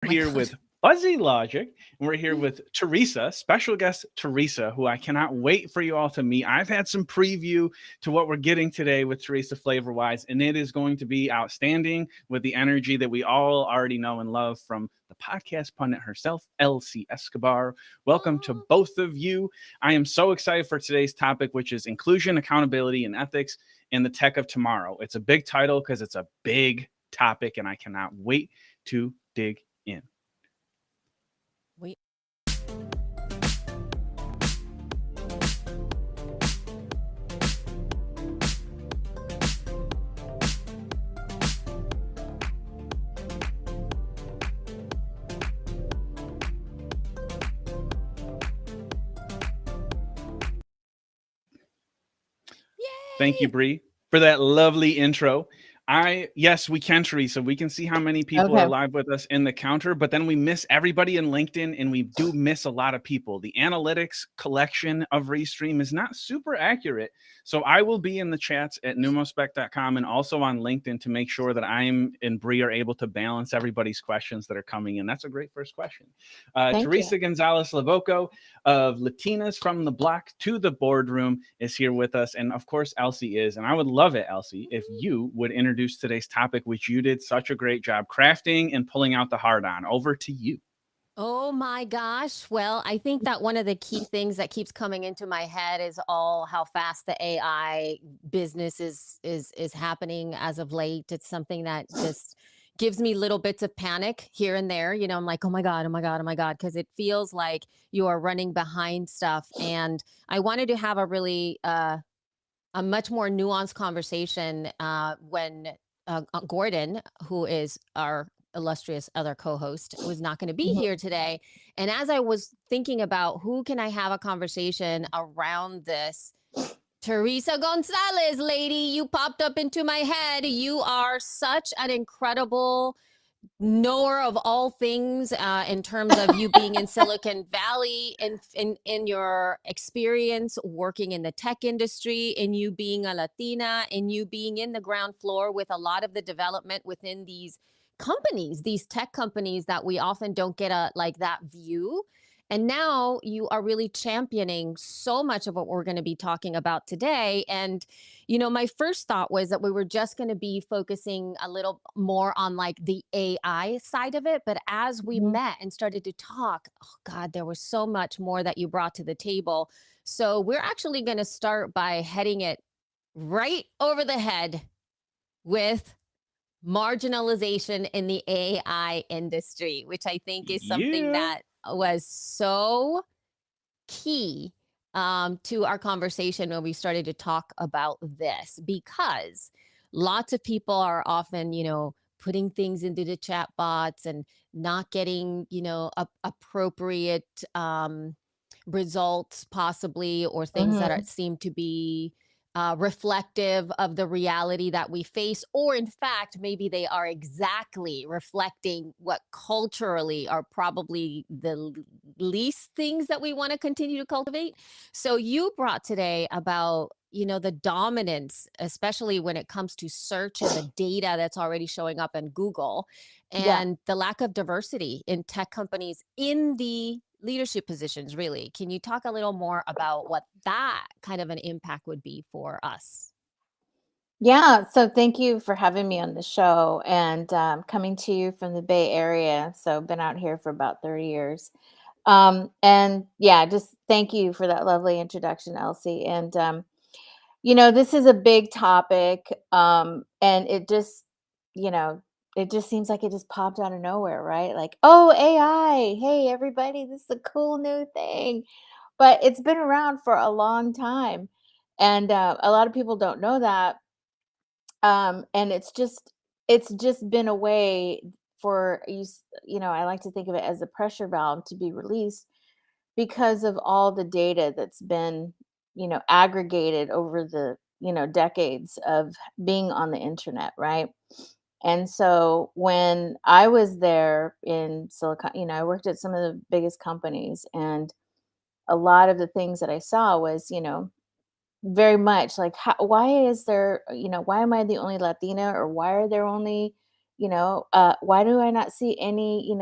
Oh my Here God. with Fuzzy Logic, and we're here with Teresa, special guest Teresa, who I cannot wait for you all to meet. I've had some preview to what we're getting today with Teresa flavor wise, and it is going to be outstanding with the energy that we all already know and love from the podcast pundit herself, LC Escobar. Welcome to Oh, both of you. I am so excited for today's topic, which is inclusion, accountability, and ethics in the tech of tomorrow. It's a big title because it's a big topic, and I cannot wait to dig in. we Thank you, yay. Bree, for that lovely intro. Yes, we can, Teresa. We can see how many people are Okay. live with us in the counter, but then we miss everybody in LinkedIn, and we do miss a lot of people. The analytics collection of Restream is not super accurate. So I will be in the chats at numospec.com and also on LinkedIn to make sure that I'm and Bree are able to balance everybody's questions that are coming in. That's a great first question. Thank you. Teresa Gonzalez Lavoco of Latinas from the Block to the Boardroom is here with us. And of course, Elsie is. And I would love it, Elsie, if you would introduce today's topic, which you did such a great job crafting and pulling out the hard on. Over to you. Oh my gosh. Well, I think that one of the key things that keeps coming into my head is all how fast the AI business is happening as of late. It's something that just gives me little bits of panic here and there. I'm like, oh my God, oh my God, oh my God, because it feels like you are running behind stuff. And I wanted to have a much more nuanced conversation when Gordon, who is our illustrious other co-host, was not going to be Mhm. here today. And as I was thinking about who can I have a conversation around this, Teresa Gonzalez, lady, you popped up into my head. You are such an incredible knower of all things in terms of you being in Silicon Valley and in your experience working in the tech industry, and you being a Latina, and you being in the ground floor with a lot of the development within these companies, these tech companies that we often don't get a like that view. And now you are really championing so much of what we're going to be talking about today. And my first thought was that we were just going to be focusing a little more on like the AI side of it. But as we Mhm. met and started to talk, oh God, there was so much more that you brought to the table. So we're actually going to start by heading it right over the head with marginalization in the AI industry, which I think is something Yeah. that was so key to our conversation when we started to talk about this, because lots of people are often, putting things into the chat bots and not getting, appropriate results, possibly, or things that Mhm. seem to be reflective of the reality that we face, or in fact, maybe they are exactly reflecting what culturally are probably the least things that we want to continue to cultivate. So you brought today about the dominance, especially when it comes to search and the data that's already showing up in Google, Yeah. and the lack of diversity in tech companies in the leadership positions. Really, can you talk a little more about what that kind of an impact would be for us? Yeah. So thank you for having me on the show and coming to you from the Bay Area. So been out here for about 30 years. And yeah, just thank you for that lovely introduction, Elsie. And this is a big topic. And you know, it just seems like it just popped out of nowhere, right? Like, oh, AI, hey everybody, this is a cool new thing. But it's been around for a long time. And a lot of people don't know that. And it's just been a way for I like to think of it as a pressure valve to be released because of all the data that's been aggregated over the decades of being on the internet, right? And so when I was there in Silicon, I worked at some of the biggest companies, and a lot of the things that I saw was very much like, why is there, why am I the only Latina, or why are there only, Why do I not see any,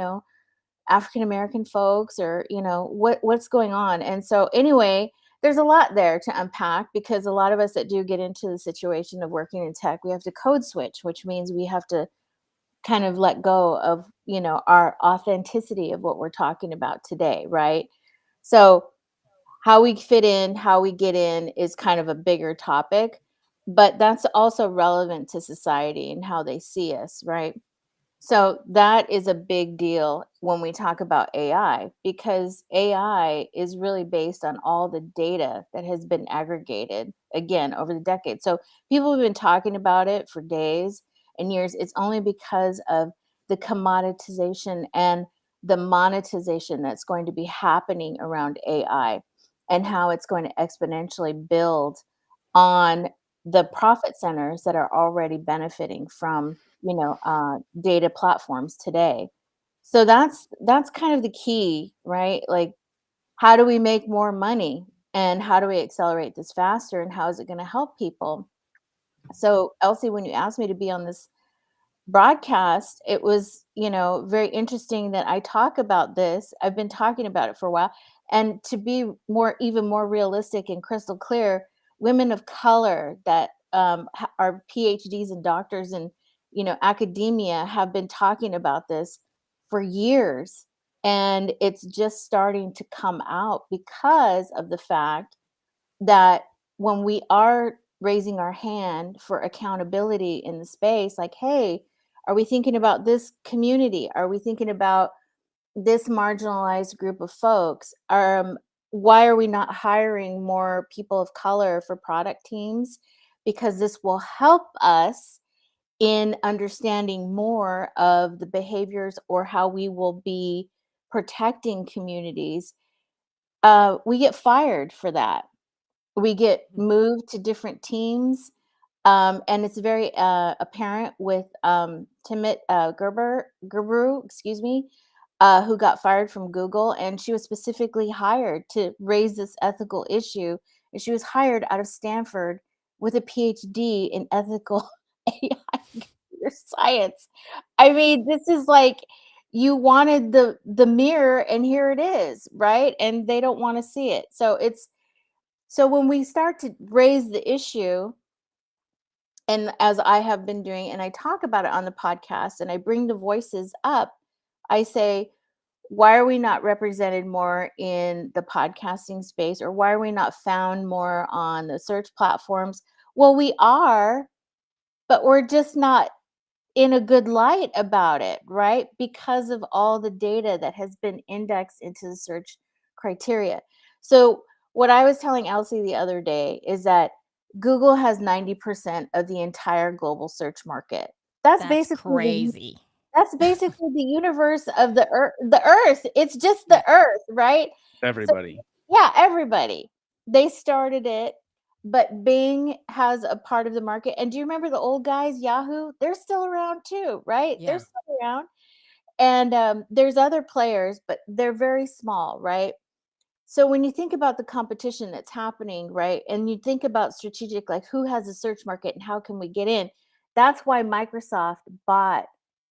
African American folks, or what's going on? And so anyway, there's a lot there to unpack, because a lot of us that do get into the situation of working in tech, we have to code switch, which means we have to kind of let go of, our authenticity of what we're talking about today, right? So how we fit in, how we get in is kind of a bigger topic, but that's also relevant to society and how they see us, right? So that is a big deal when we talk about AI, because AI is really based on all the data that has been aggregated again over the decades. So people have been talking about it for days and years. It's only because of the commoditization and the monetization that's going to be happening around AI, and how it's going to exponentially build on the profit centers that are already benefiting from data platforms today. So that's kind of the key, right? Like, how do we make more money, and how do we accelerate this faster, and how is it going to help people? So Elsie, when you asked me to be on this broadcast, it was, very interesting that I talk about this. I've been talking about it for a while. And to be even more realistic and crystal clear, women of color that are PhDs and doctors and, academia have been talking about this for years. And it's just starting to come out because of the fact that when we are raising our hand for accountability in the space, like, hey, are we thinking about this community? Are we thinking about this marginalized group of folks? Why are we not hiring more people of color for product teams? Because this will help us in understanding more of the behaviors, or how we will be protecting communities. We get fired for that. We get moved to different teams, and it's very apparent with Timit Gerbru, excuse me, who got fired from Google, and she was specifically hired to raise this ethical issue. And she was hired out of Stanford with a PhD in ethical AI computer science. I mean, this is like, you wanted the mirror, and here it is, right? And they don't want to see it. So when we start to raise the issue, and as I have been doing, and I talk about it on the podcast, and I bring the voices up, I say, why are we not represented more in the podcasting space? Or why are we not found more on the search platforms? Well, we are, but we're just not in a good light about it, right? Because of all the data that has been indexed into the search criteria. So what I was telling Elsie the other day is that Google has 90% of the entire global search market. That's That's basically crazy. that's basically the universe of the earth. The earth. It's just the earth, right? So Everybody. yeah, everybody. They started it, but Bing has a part of the market. And do you remember the old guys, Yahoo? They're still around too, right? They're Yeah. still around. And there's other players, but they're very small, right? So when you think about the competition that's happening, right, and you think about strategic, like, who has a search market and how can we get in? That's why Microsoft bought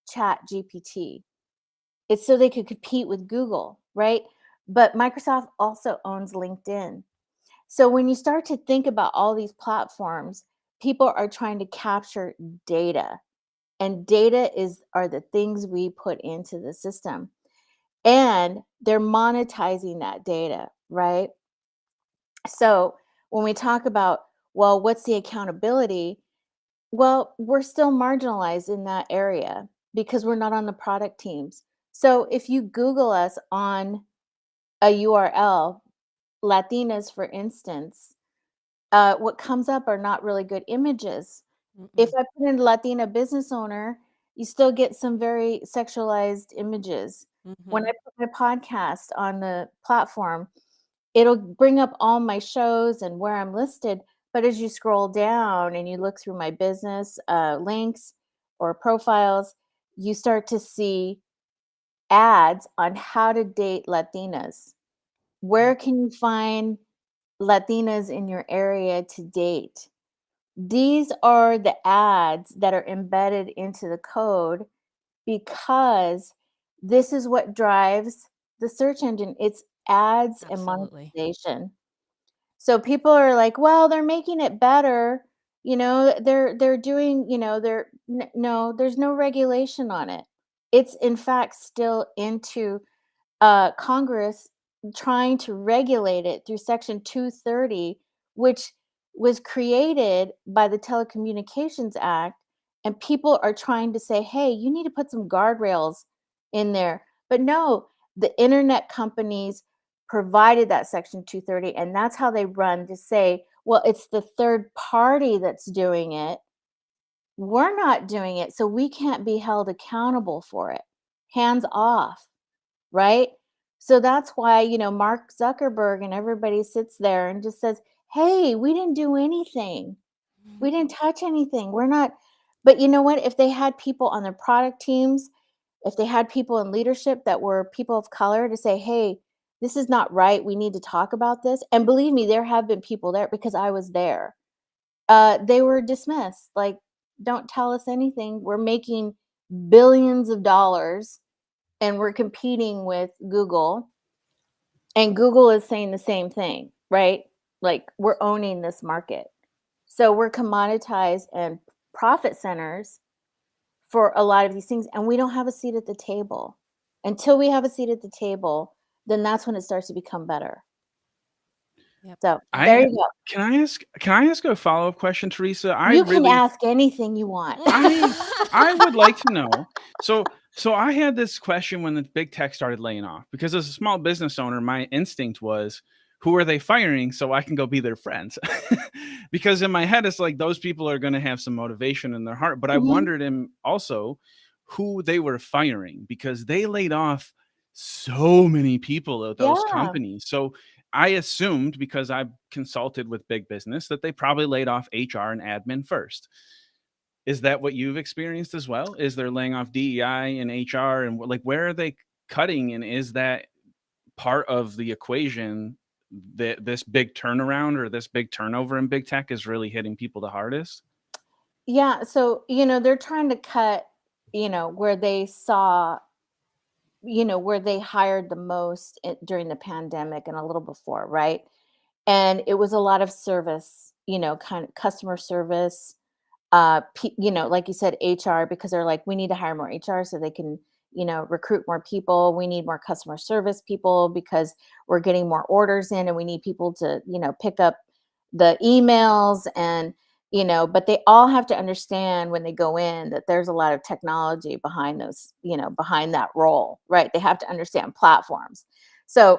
Chat GPT. It's so they could compete with Google, right? But Microsoft also owns LinkedIn. So when you start to think about all these platforms, people are trying to capture data, and data are the things we put into the system, and they're monetizing that data, right? So when we talk about, well, what's the accountability? Well, we're still marginalized in that area because we're not on the product teams. So if you Google us on a URL, Latinas, for instance, what comes up are not really good images. If Mm-mm. I put in Latina business owner, you still get some very sexualized images. When I Mhm. put my podcast on the platform, it'll bring up all my shows and where I'm listed. But as you scroll down and you look through my business links or profiles, you start to see ads on how to date Latinas. Where can you find Latinas in your area to date? These are the ads that are embedded into the code, because this is what drives the search engine. It's ads and Absolutely. monetization. So people are like, well, they're making it better. They're doing, no, there's no regulation on it. It's in fact still into Congress trying to regulate it through Section 230, which was created by the Telecommunications Act. And people are trying to say, hey, you need to put some guardrails in there. But no, the internet companies provided that Section 230, and that's how they run to say, well, it's the third party that's doing it. We're not doing it, so we can't be held accountable for it. Hands off, right? So that's why, Mark Zuckerberg and everybody sits there and just says, hey, we didn't do anything. We didn't touch anything. We're not. But you know what? If they had people on their product teams, if they had people in leadership that were people of color to say, hey, this is not right. We need to talk about this. And believe me, there have been people there because I was there. They were dismissed. Like, don't tell us anything. We're making billions of dollars and we're competing with Google. And Google is saying the same thing, right? Like, we're owning this market. So we're commoditized and profit centers for a lot of these things. And we don't have a seat at the table. Until we have a seat at the table, then that's when it starts to become better. Yep. So there you go. Can I ask a follow-up question, Teresa? You can ask anything you want. I would like to know. So I had this question when the big tech started laying off, because as a small business owner, my instinct was, who are they firing so I can go be their friends? Because in my head, it's like those people are going to have some motivation in their heart. But I wondered also who they were firing, because they laid off so many people at those Yeah. companies. So I assumed, because I've consulted with big business, that they probably laid off HR and admin first. Is that what you've experienced as well? Is they're laying off DEI and HR, and like, where are they cutting? And is that part of the equation that this big turnaround or this big turnover in big tech is really hitting people the hardest? Yeah. So, they're trying to cut, where they saw, where they hired the most during the pandemic and a little before, right? And it was a lot of service, kind of customer service, like you said, HR, because they're like, we need to hire more HR so they can, recruit more people. We need more customer service people because we're getting more orders in and we need people to, pick up the emails and, but they all have to understand when they go in that there's a lot of technology behind those, behind that role, right? They have to understand platforms. So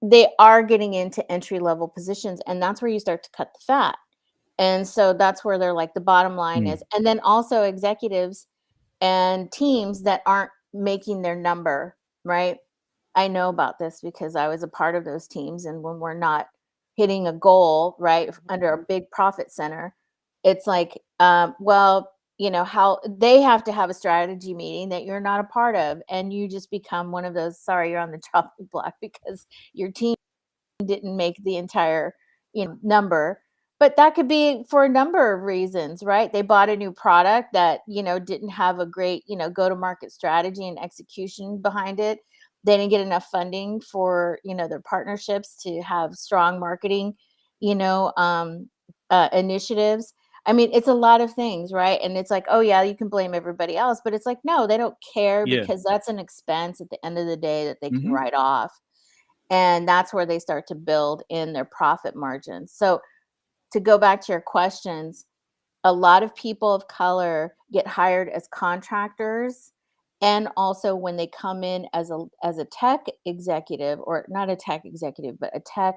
they are getting into entry level positions, and that's where you start to cut the fat. And so that's where they're like, the bottom line is, and then also executives and teams that aren't making their number, right? I know about this because I was a part of those teams. And when we're not hitting a goal, right, under a big profit center, it's like, well, how they have to have a strategy meeting that you're not a part of. And you just become one of those, sorry, you're on the chopping block because your team didn't make the entire number. But that could be for a number of reasons, right? They bought a new product that didn't have a great go to market strategy and execution behind it. They didn't get enough funding for their partnerships to have strong marketing initiatives. I mean, it's a lot of things, right? And it's like, oh yeah, you can blame everybody else, but it's like, no, they don't care, because that's an expense at the end of the day that they can write off. And that's where they start to build in their profit margins. So to go back to your questions, a lot of people of color get hired as contractors. And also when they come in as a tech executive, or not a tech executive, but a tech,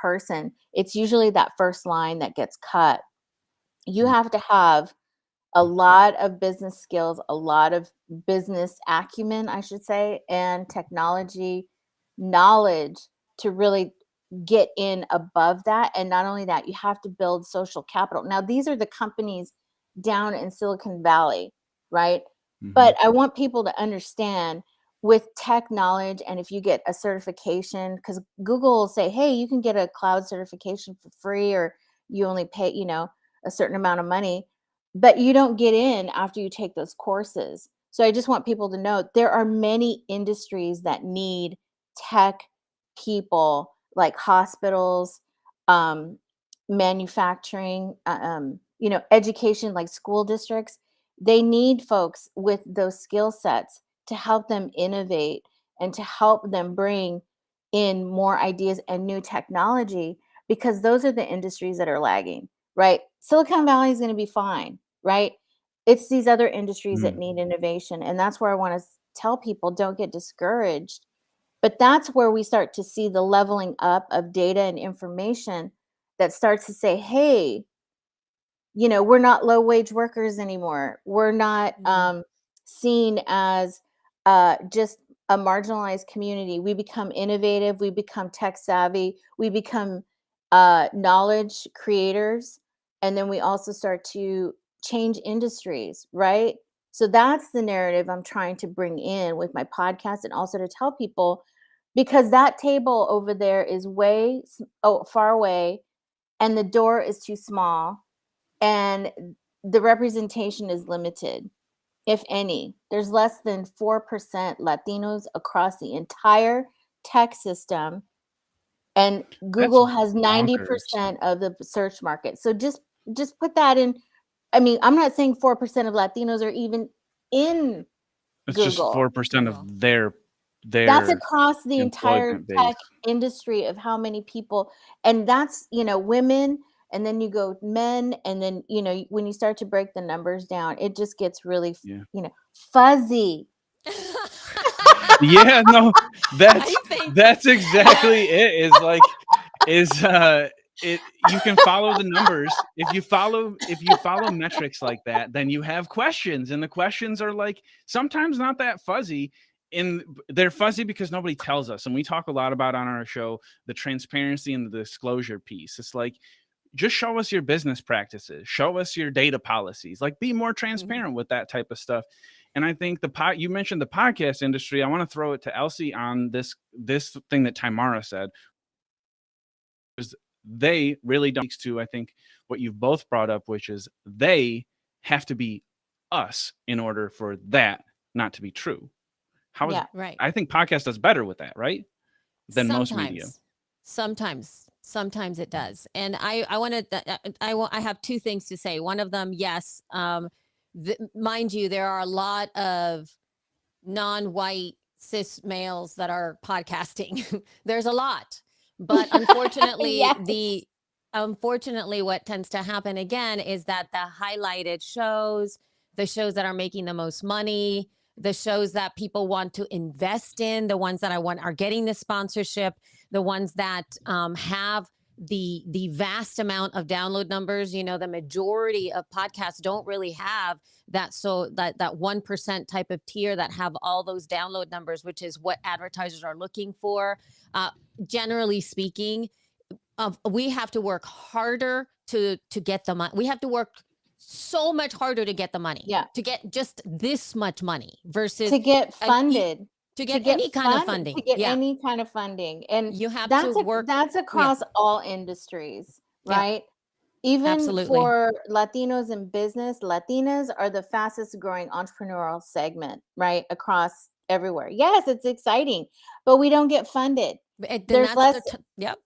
person, it's usually that first line that gets cut. You have to have a lot of business skills, a lot of business acumen, I should say, and technology knowledge to really get in above that. And not only that, you have to build social capital. Now, these are the companies down in Silicon Valley, right? But I want people to understand, with tech knowledge, and if you get a certification, because Google will say, hey, you can get a cloud certification for free, or you only pay, a certain amount of money. but you don't get in after you take those courses. So I just want people to know there are many industries that need tech people, like hospitals, um, manufacturing, education, like school districts. They need folks with those skill sets to help them innovate and to help them bring in more ideas and new technology, because those are the industries that are lagging, right? Silicon Valley is going to be fine, right? It's these other industries that Mm. need innovation. And that's where I want to tell people, don't get discouraged. But that's where we start to see the leveling up of data and information that starts to say, hey, we're not low wage workers anymore. We're not seen as just a marginalized community. We become innovative. We become tech savvy. We become knowledge creators. And then we also start to change industries, right? So that's the narrative I'm trying to bring in with my podcast, and also to tell people, because that table over there is far away, and the door is too small, and the representation is limited, if any. There's less than 4% Latinos across the entire tech system, and That's Google has bonkers. 90% of the search market. So just put that in. I mean, I'm not saying 4% of Latinos are even in It's just Google. 4% of their That's across the entire employment base. tech industry of how many people, and that's, women, and then you go men, and then, when you start to break the numbers down, it just gets really, Yeah. Fuzzy. Yeah, no, I think that's exactly it. You can follow the numbers. If you follow metrics like that, then you have questions, and the questions are like sometimes not that fuzzy. And they're fuzzy because nobody tells us. And we talk a lot about on our show the transparency and the disclosure piece. It's like, just show us your business practices, show us your data policies, like be more transparent with that type of stuff. And I think you mentioned the podcast industry. I want to throw it to Elsie on this thing that Tamara said. They really don't speak to, I think, what you've both brought up, which is they have to be us in order for that not to be true. right. I think podcast does better with that, right? Than most media. Sometimes it does. And I want to, I have two things to say. One of them, yes, mind you, there are a lot of non-white cis males that are podcasting. There's a lot, but unfortunately, Yes. unfortunately, what tends to happen again is that the highlighted shows, the shows that are making the most money, the shows that people want to invest in, the ones that are getting the sponsorship, the ones that have the vast amount of download numbers. The majority of podcasts don't really have that, so that 1% type of tier that have all those download numbers, which is what advertisers are looking for. Generally speaking, we have to work harder to get the money. We have to work so much harder to get the money. Yeah. To get just this much money versus To get funded. to get any kind of funding. To get any kind of funding. And you have to work. that's across all industries, right? Even Absolutely. for Latinos in business, Latinas are the fastest growing entrepreneurial segment, right? Across everywhere. Yes, it's exciting, but we don't get funded. There's less. Yep.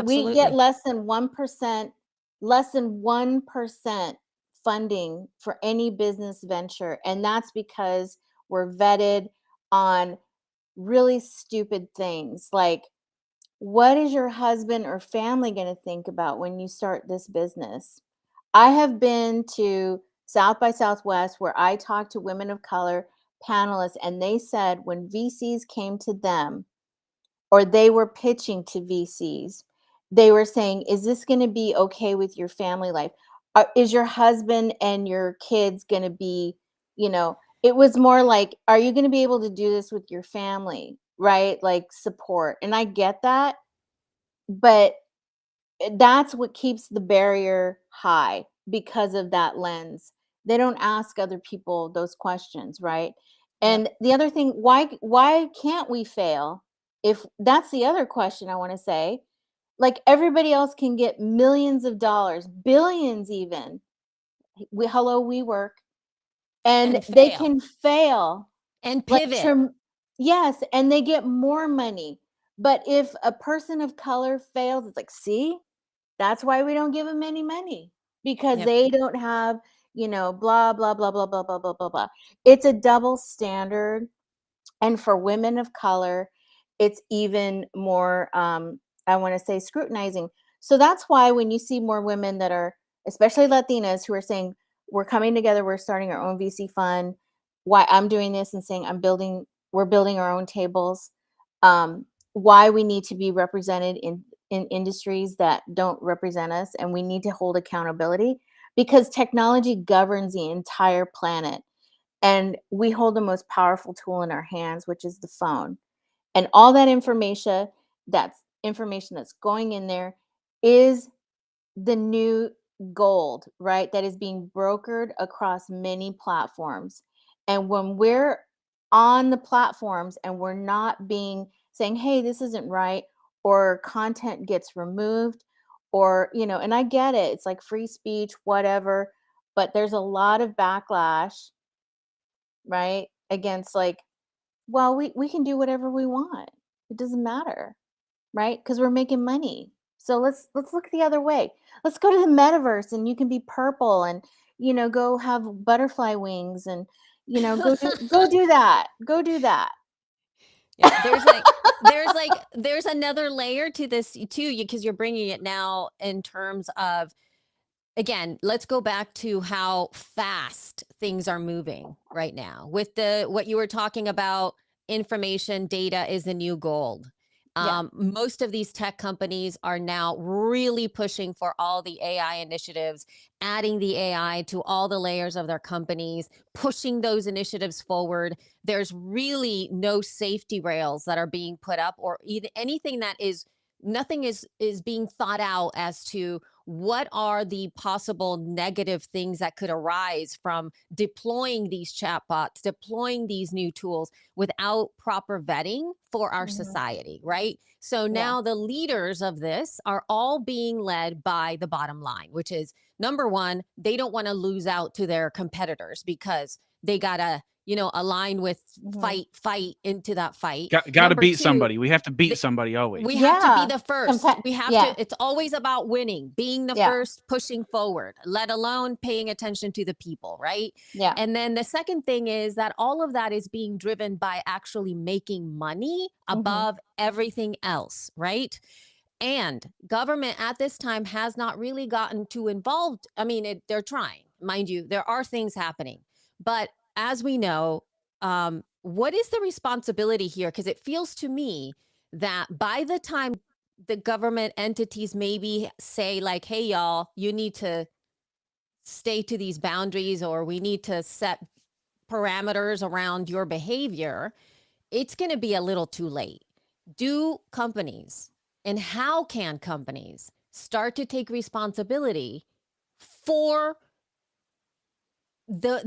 We get less than 1% funding for any business venture. And that's because we're vetted on really stupid things like, what is your husband or family going to think about when you start this business? I have been to South by Southwest where I talked to women of color panelists, and they said when VCs came to them or they were pitching to VCs, they were saying, is this going to be okay with your family life? Is your husband and your kids going to be, it was more like, are you going to be able to do this with your family? Right? Like support. And I get that, but that's what keeps the barrier high, because of that lens. They don't ask other people those questions, right? And the other thing, why can't we fail? If that's the other question I want to say, like everybody else can get millions of dollars, billions even. we work, and And they fail. can fail. And Like, pivot. yes, and they get more money. But if a person of color fails, it's like, see, that's why we don't give them any money, because Yep. they don't have, blah, blah, blah, blah, blah, blah, blah, blah, blah. It's a double standard. And for women of color, it's even more, I want to say, scrutinizing. So that's why when you see more women that are, especially Latinas, who are saying, we're coming together, we're starting our own VC fund, why I'm doing this and saying we're building our own tables, why we need to be represented in industries that don't represent us, and we need to hold accountability, because technology governs the entire planet. And we hold the most powerful tool in our hands, which is the phone. And all that information that's going in there is the new gold, right? That is being brokered across many platforms. And when we're on the platforms and we're not saying, hey, this isn't right, or content gets removed, or, and I get it, it's like free speech, whatever, but there's a lot of backlash, right, against, like, well, we can do whatever we want, it doesn't matter, right, because we're making money. So let's look the other way. Let's go to the metaverse, and you can be purple, and go have butterfly wings, and go do that. Yeah, there's another layer to this too, because you're bringing it now in terms of, again, let's go back to how fast things are moving right now with what you were talking about. Information data is the new gold. Yeah. Most of these tech companies are now really pushing for all the AI initiatives, adding the AI to all the layers of their companies, pushing those initiatives forward. There's really no safety rails that are being put up, or even anything that is, nothing is being thought out as to what are the possible negative things that could arise from deploying these chatbots, deploying these new tools without proper vetting for our society, right? So now the leaders of this are all being led by the bottom line, which is, number one, they don't want to lose out to their competitors because they got to, align with fight into that fight. Got to Number beat two, somebody. We have to beat somebody always. we have to be the first. We have to, it's always about winning, being the Yeah. first, pushing forward, let alone paying attention to the people, right? Yeah. And then the second thing is that all of that is being driven by actually making money above everything else, right? And government at this time has not really gotten too involved. I mean, they're trying, mind you, there are things happening. But as we know, what is the responsibility here? Because it feels to me that by the time the government entities maybe say, like, hey, y'all, you need to stay to these boundaries, or we need to set parameters around your behavior, it's going to be a little too late. Do companies, and how can companies start to take responsibility for the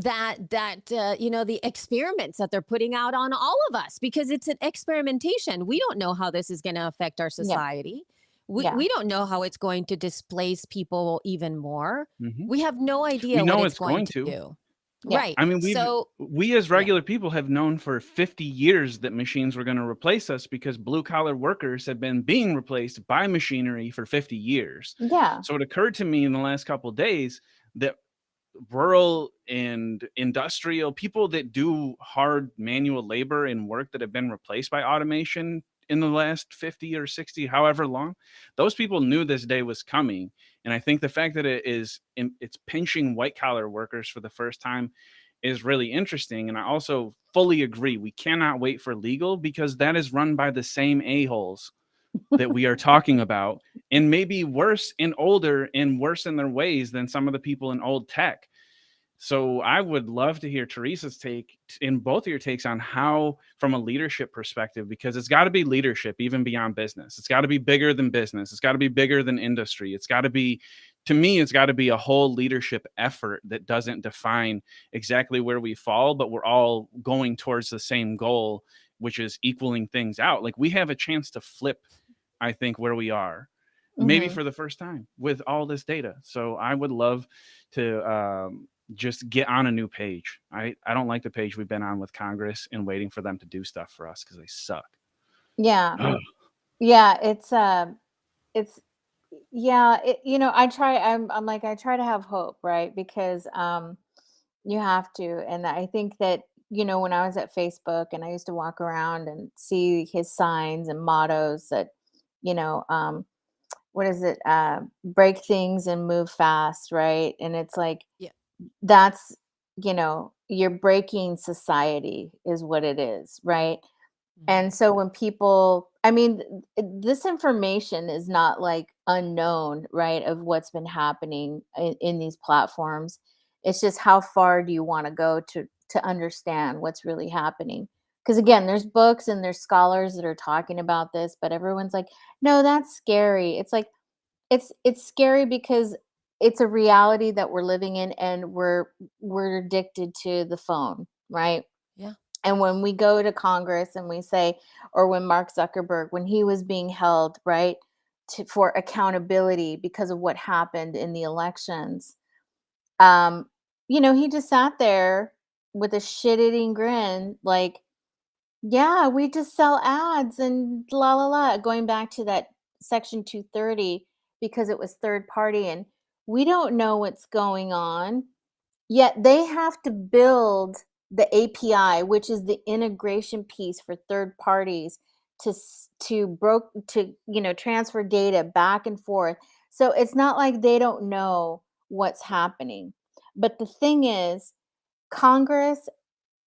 experiments that they're putting out on all of us? Because it's an experimentation. We don't know how this is going to affect our society. We don't know how it's going to displace people even more. We have no idea what it's going to do. Yeah. Right. I mean, so we as regular people have known for 50 years that machines were going to replace us, because blue collar workers have been being replaced by machinery for 50 years. Yeah. So it occurred to me in the last couple of days that rural and industrial people that do hard manual labor and work that have been replaced by automation in the last 50 or 60, however long, those people knew this day was coming. And I think the fact that it's pinching white collar workers for the first time is really interesting. And I also fully agree, we cannot wait for legal, because that is run by the same a-holes that we are talking about, and maybe worse and older and worse in their ways than some of the people in old tech. So I would love to hear Teresa's take, in both of your takes, on how, from a leadership perspective, because it's got to be leadership even beyond business. It's got to be bigger than business. It's got to be bigger than industry. It's got to be, to me, it's got to be a whole leadership effort that doesn't define exactly where we fall, but we're all going towards the same goal, which is equaling things out. Like, we have a chance to flip, I think, where we are. maybe Mm-hmm. for the first time with all this data. So I would love to just get on a new page. I don't like the page we've been on with Congress and waiting for them to do stuff for us because they suck. Yeah. Ugh. Yeah. It's, yeah, I'm like, I try to have hope, right? Because, you have to. And I think that, when I was at Facebook and I used to walk around and see his signs and mottos that, you know, what is it? Break things and move fast, right? And it's like, Yeah. that's, you're breaking society is what it is, right? Mhm. And so when people, I mean, this information is not like unknown, right, of what's been happening in these platforms. It's just how far do you want to go to understand what's really happening? Because again, there's books and there's scholars that are talking about this, but everyone's like, no, that's scary. It's like it's scary because it's a reality that we're living in, and we're addicted to the phone, right? Yeah. And when we go to Congress and we say, or when Mark Zuckerberg, when he was being held, right, for accountability because of what happened in the elections, um, he just sat there with a shit-eating grin, like, yeah, we just sell ads and la la la, going back to that Section 230 because it was third party, and we don't know what's going on. Yet they have to build the API, which is the integration piece for third parties to transfer data back and forth. So it's not like they don't know what's happening. But the thing is, Congress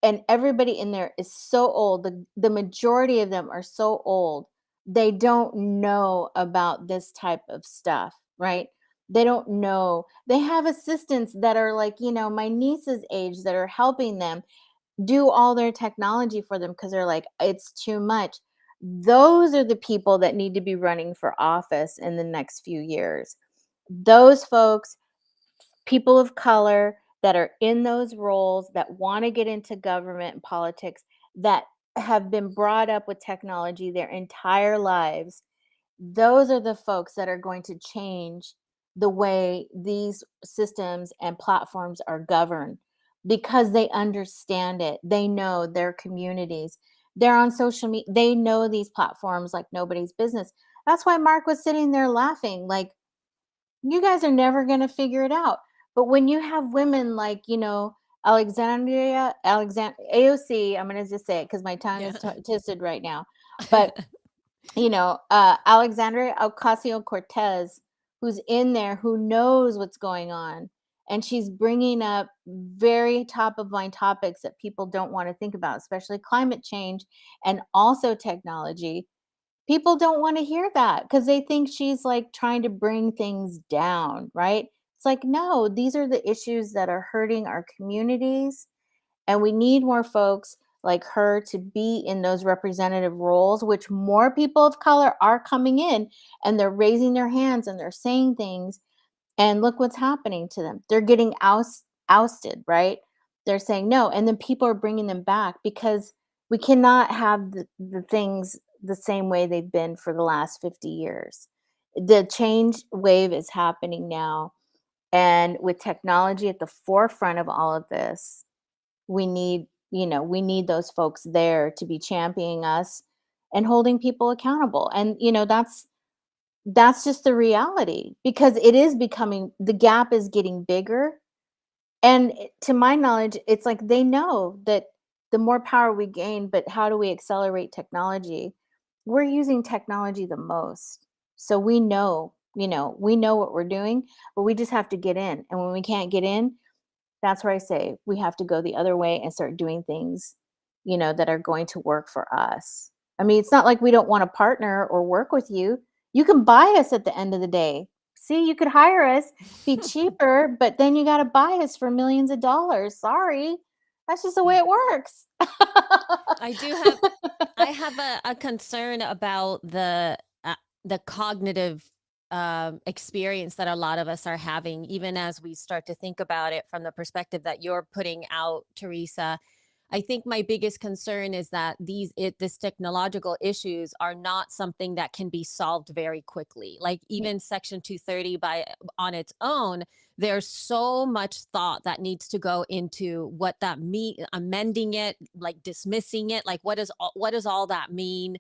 and everybody in there is so old. The majority of them are so old. They don't know about this type of stuff, right? They don't know. They have assistants that are like, my niece's age that are helping them do all their technology for them because they're like, it's too much. Those are the people that need to be running for office in the next few years. Those folks, people of color that are in those roles, that want to get into government and politics, that have been brought up with technology their entire lives, those are the folks that are going to change the way these systems and platforms are governed because they understand it. They know their communities. They're on social media. They know these platforms like nobody's business. That's why Mark was sitting there laughing, like, you guys are never going to figure it out. But when you have women like, Alexandria AOC, I'm going to just say it because my tongue Yeah. is twisted right now. But Alexandria Ocasio-Cortez, who's in there, who knows what's going on, and she's bringing up very top of mind topics that people don't want to think about, especially climate change and also technology. People don't want to hear that because they think she's like trying to bring things down, right? It's like, no, these are the issues that are hurting our communities, and we need more folks like her to be in those representative roles, which more people of color are coming in, and they're raising their hands and they're saying things. And look what's happening to them. They're getting ousted, right? They're saying no. And then people are bringing them back because we cannot have the things the same way they've been for the last 50 years. The change wave is happening now. And with technology at the forefront of all of this, we need those folks there to be championing us and holding people accountable. And that's just the reality, because it is becoming, the gap is getting bigger. And to my knowledge, it's like they know that the more power we gain, but how do we accelerate technology? We're using technology the most. So we know what we're doing, but we just have to get in. And when we can't get in, that's where I say we have to go the other way and start doing things, that are going to work for us. I mean, it's not like we don't want to partner or work with you. You can buy us at the end of the day. See, you could hire us, be cheaper, but then you got to buy us for millions of dollars. Sorry. That's just the way Yeah. it works. I do have I have a concern about the cognitive experience that a lot of us are having, even as we start to think about it from the perspective that you're putting out, Teresa. I think my biggest concern is that this technological issues are not something that can be solved very quickly. Like even Section 230 on its own, there's so much thought that needs to go into what that mean, amending it, like dismissing it, like what does all that mean,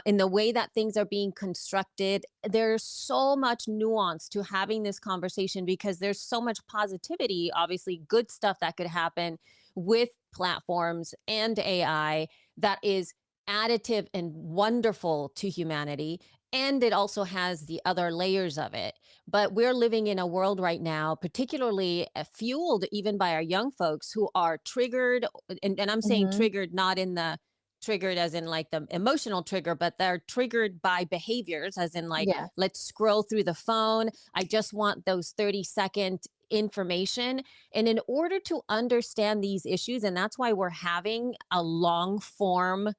in the way that things are being constructed. There's so much nuance to having this conversation because there's so much positivity, obviously good stuff that could happen with platforms and AI that is additive and wonderful to humanity. And it also has the other layers of it. But we're living in a world right now, particularly fueled even by our young folks who are triggered. And I'm saying Mhm. triggered, not in the triggered as in like the emotional trigger, but they're triggered by behaviors, as in like, Yeah. let's scroll through the phone. I just want those 30-second information. And in order to understand these issues, and that's why we're having a long form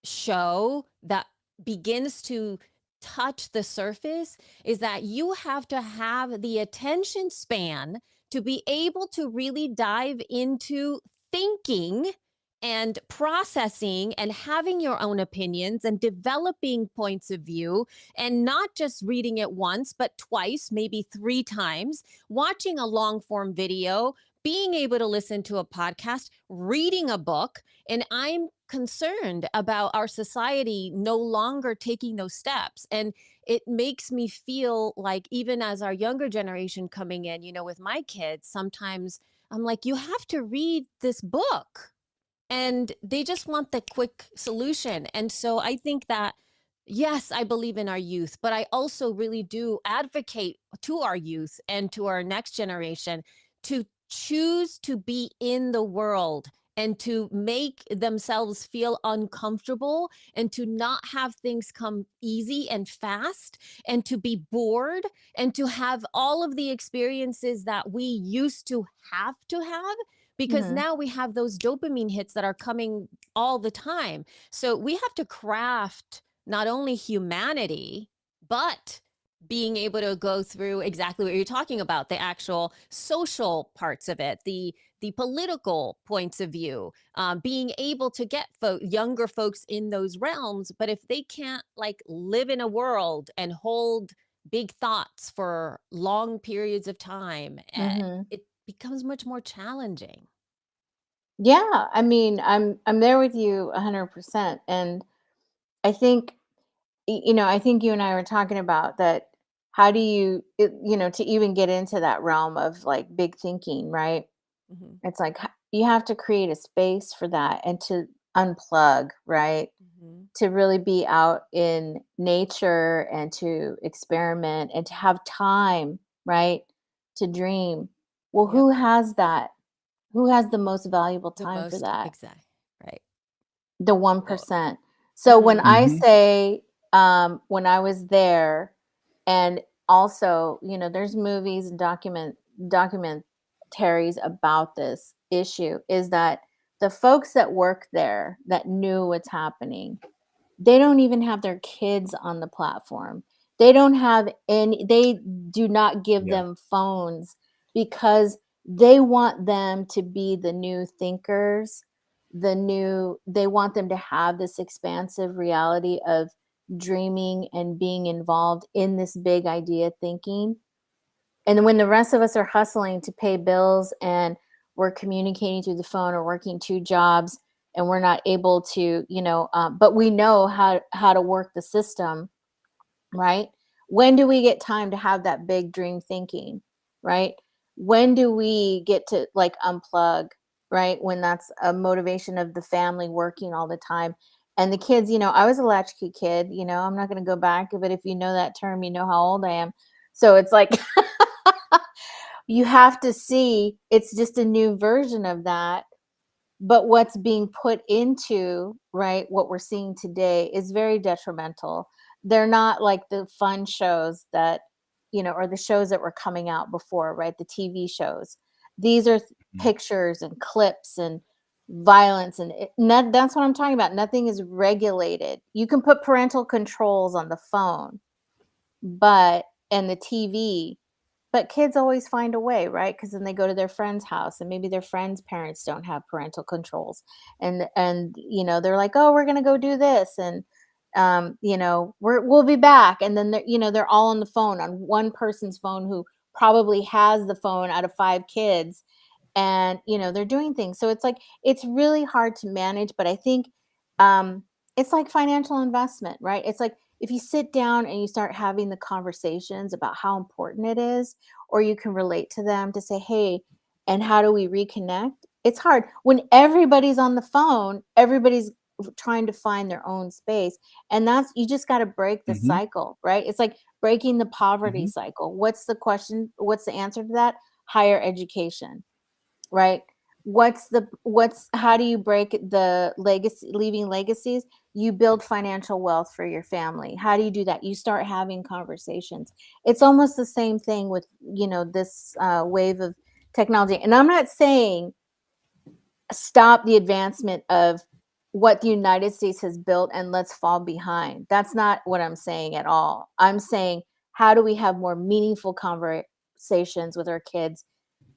show that begins to touch the surface, is that you have to have the attention span to be able to really dive into thinking and processing and having your own opinions and developing points of view, and not just reading it once, but twice, maybe 3 times, watching a long form video, being able to listen to a podcast, reading a book. And I'm concerned about our society no longer taking those steps. And it makes me feel like, even as our younger generation coming in, with my kids, sometimes I'm like, you have to read this book. And they just want the quick solution. And so I think that, yes, I believe in our youth, but I also really do advocate to our youth and to our next generation to choose to be in the world and to make themselves feel uncomfortable, and to not have things come easy and fast, and to be bored, and to have all of the experiences that we used to have, because Mhm. now we have those dopamine hits that are coming all the time. So we have to craft not only humanity, but being able to go through exactly what you're talking about, the actual social parts of it, the political points of view, being able to get younger folks in those realms. But if they can't like live in a world and hold big thoughts for long periods of time, Mhm. it becomes much more challenging. Yeah, I mean, I'm there with you 100%. And I think I think you and I were talking about that. How do to even get into that realm of like big thinking, right? Mhm. It's like you have to create a space for that and to unplug, right? Mhm. To really be out in nature and to experiment and to have time, right? To dream. Well, Yep. who has that? Who has the most valuable The time for most that? exact. Right. The Well. 1%. So when Mhm. I Hmm. say, when I was there, and also, there's movies and documentaries about this issue, is that the folks that work there that knew what's happening, they don't even have their kids on the platform. They do not give Yeah. them phones because they want them to be the new thinkers, they want them to have this expansive reality of dreaming and being involved in this big idea thinking. And when the rest of us are hustling to pay bills and we're communicating through the phone or working 2 jobs, and we're not able to, but we know how to work the system, right? When do we get time to have that big dream thinking, right? When do we get to like unplug, right? When that's a motivation of the family working all the time. And the kids, I was a latchkey kid, I'm not going to go back, but if you know that term, you know how old I am. So it's like, you have to see it's just a new version of that. But what's being put into, right, what we're seeing today is very detrimental. They're not like the fun shows that, or the shows that were coming out before, right? The TV shows. These are pictures and clips and violence, and that's what I'm talking about. Nothing is regulated. You can put parental controls on the phone, but and the TV, but kids always find a way, right? Because then they go to their friend's house, and maybe their friend's parents don't have parental controls, and they're like, oh, we're gonna go do this, and we'll be back, and then they're all on the phone, on one person's phone who probably has the phone out of 5 kids, and they're doing things. So it's like, it's really hard to manage, but I think it's like financial investment, right? It's like, if you sit down and you start having the conversations about how important it is, or you can relate to them to say, hey, and how do we reconnect? It's hard when everybody's on the phone, everybody's trying to find their own space, and that's, you just got to break the Hmm. cycle, right? It's like breaking the poverty Hmm. cycle. What's the question? What's the answer to that? Higher education, right? How do you break the legacy, leaving legacies? You build financial wealth for your family. How do you do that? You start having conversations. It's almost the same thing with this wave of technology. And I'm not saying stop the advancement of what the United States has built and let's fall behind. That's not what I'm saying at all. I'm saying, how do we have more meaningful conversations with our kids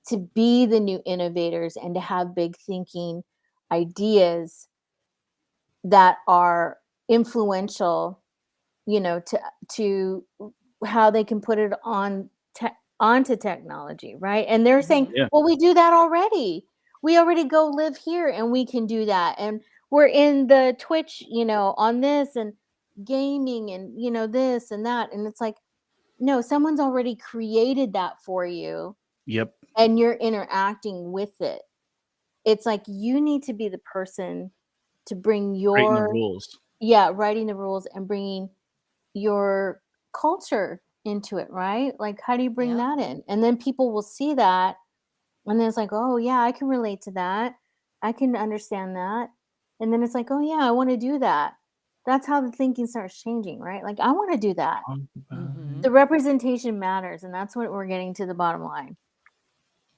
to be the new innovators and to have big thinking ideas that are influential, to how they can put it onto technology, right? And they're saying, Yeah. well, we do that already. We already go live here and we can do that. And we're in the Twitch, on this, and gaming, and this and that. And it's like, no, someone's already created that for you, Yep. and you're interacting with it. It's like, you need to be the person to bring Creating the your, rules. writing the rules and bringing your culture into it, right? Like, how do you bring Yep. that in? And then people will see that, and then it's like, oh yeah, I can relate to that. I can understand that. And then it's like, oh yeah, I want to do that. That's how the thinking starts changing, right? Like, I want to do that. Talk about Hmm. it. The representation matters, and that's what we're getting to the bottom line.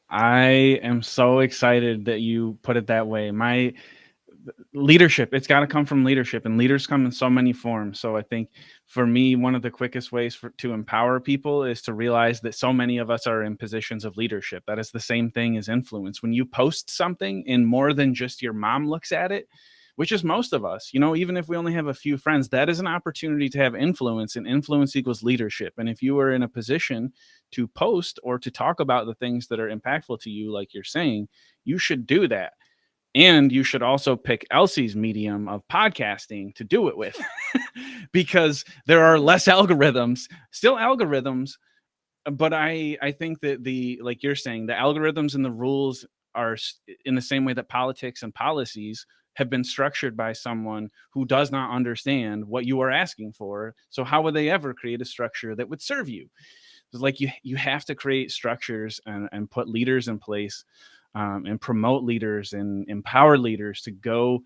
I am so excited that you put it that way. My leadership, it's got to come from leadership, and leaders come in so many forms. So I think for me, one of the quickest ways to empower people is to realize that so many of us are in positions of leadership. That is the same thing as influence. When you post something and more than just your mom looks at it, which is most of us, even if we only have a few friends, that is an opportunity to have influence, and influence equals leadership. And if you are in a position to post or to talk about the things that are impactful to you, like you're saying, you should do that. And you should also pick Elsie's medium of podcasting to do it with, because there are less algorithms, still algorithms. But I think that like you're saying, the algorithms and the rules are in the same way that politics and policies have been structured by someone who does not understand what you are asking for. So how would they ever create a structure that would serve you? It's like you have to create structures and put leaders in place, and promote leaders and empower leaders to go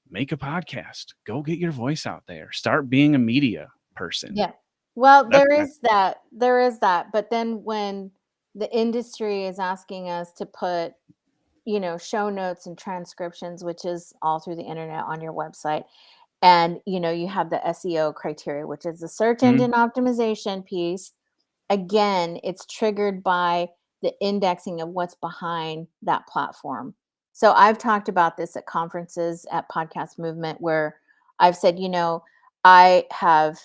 make a podcast, go get your voice out there, start being a media person. Yeah. Well, That's there is that. But then when the industry is asking us to put, show notes and transcriptions, which is all through the internet on your website, and you have the SEO criteria, which is the search Mhm. engine optimization piece. Again, it's triggered by the indexing of what's behind that platform. So I've talked about this at conferences at Podcast Movement, where I've said, I have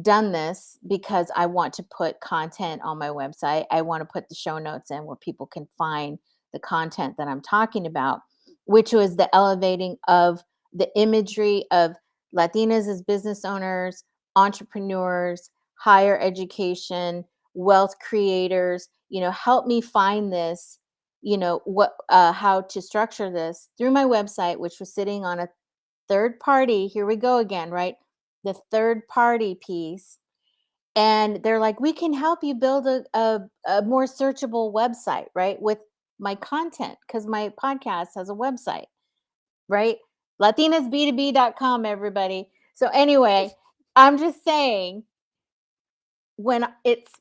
done this because I want to put content on my website. I want to put the show notes in where people can find the content that I'm talking about, which was the elevating of the imagery of Latinas as business owners, entrepreneurs, higher education, wealth creators. Help me find this, how to structure this through my website, which was sitting on a third party. Here we go again, right? The third party piece. And they're like, we can help you build a more searchable website, right? With my content, because my podcast has a website, right? latinasb2b.com, everybody. So anyway, I'm just saying, when it's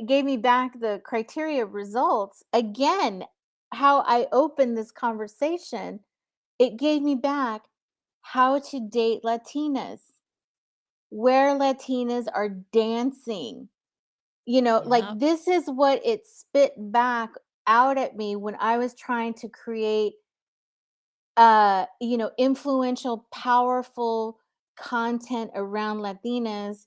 gave me back the criteria results, again, how I opened this conversation, it gave me back how to date Latinas, where Latinas are dancing, like Yep. this is what it spit back out at me when I was trying to create influential, powerful content around Latinas,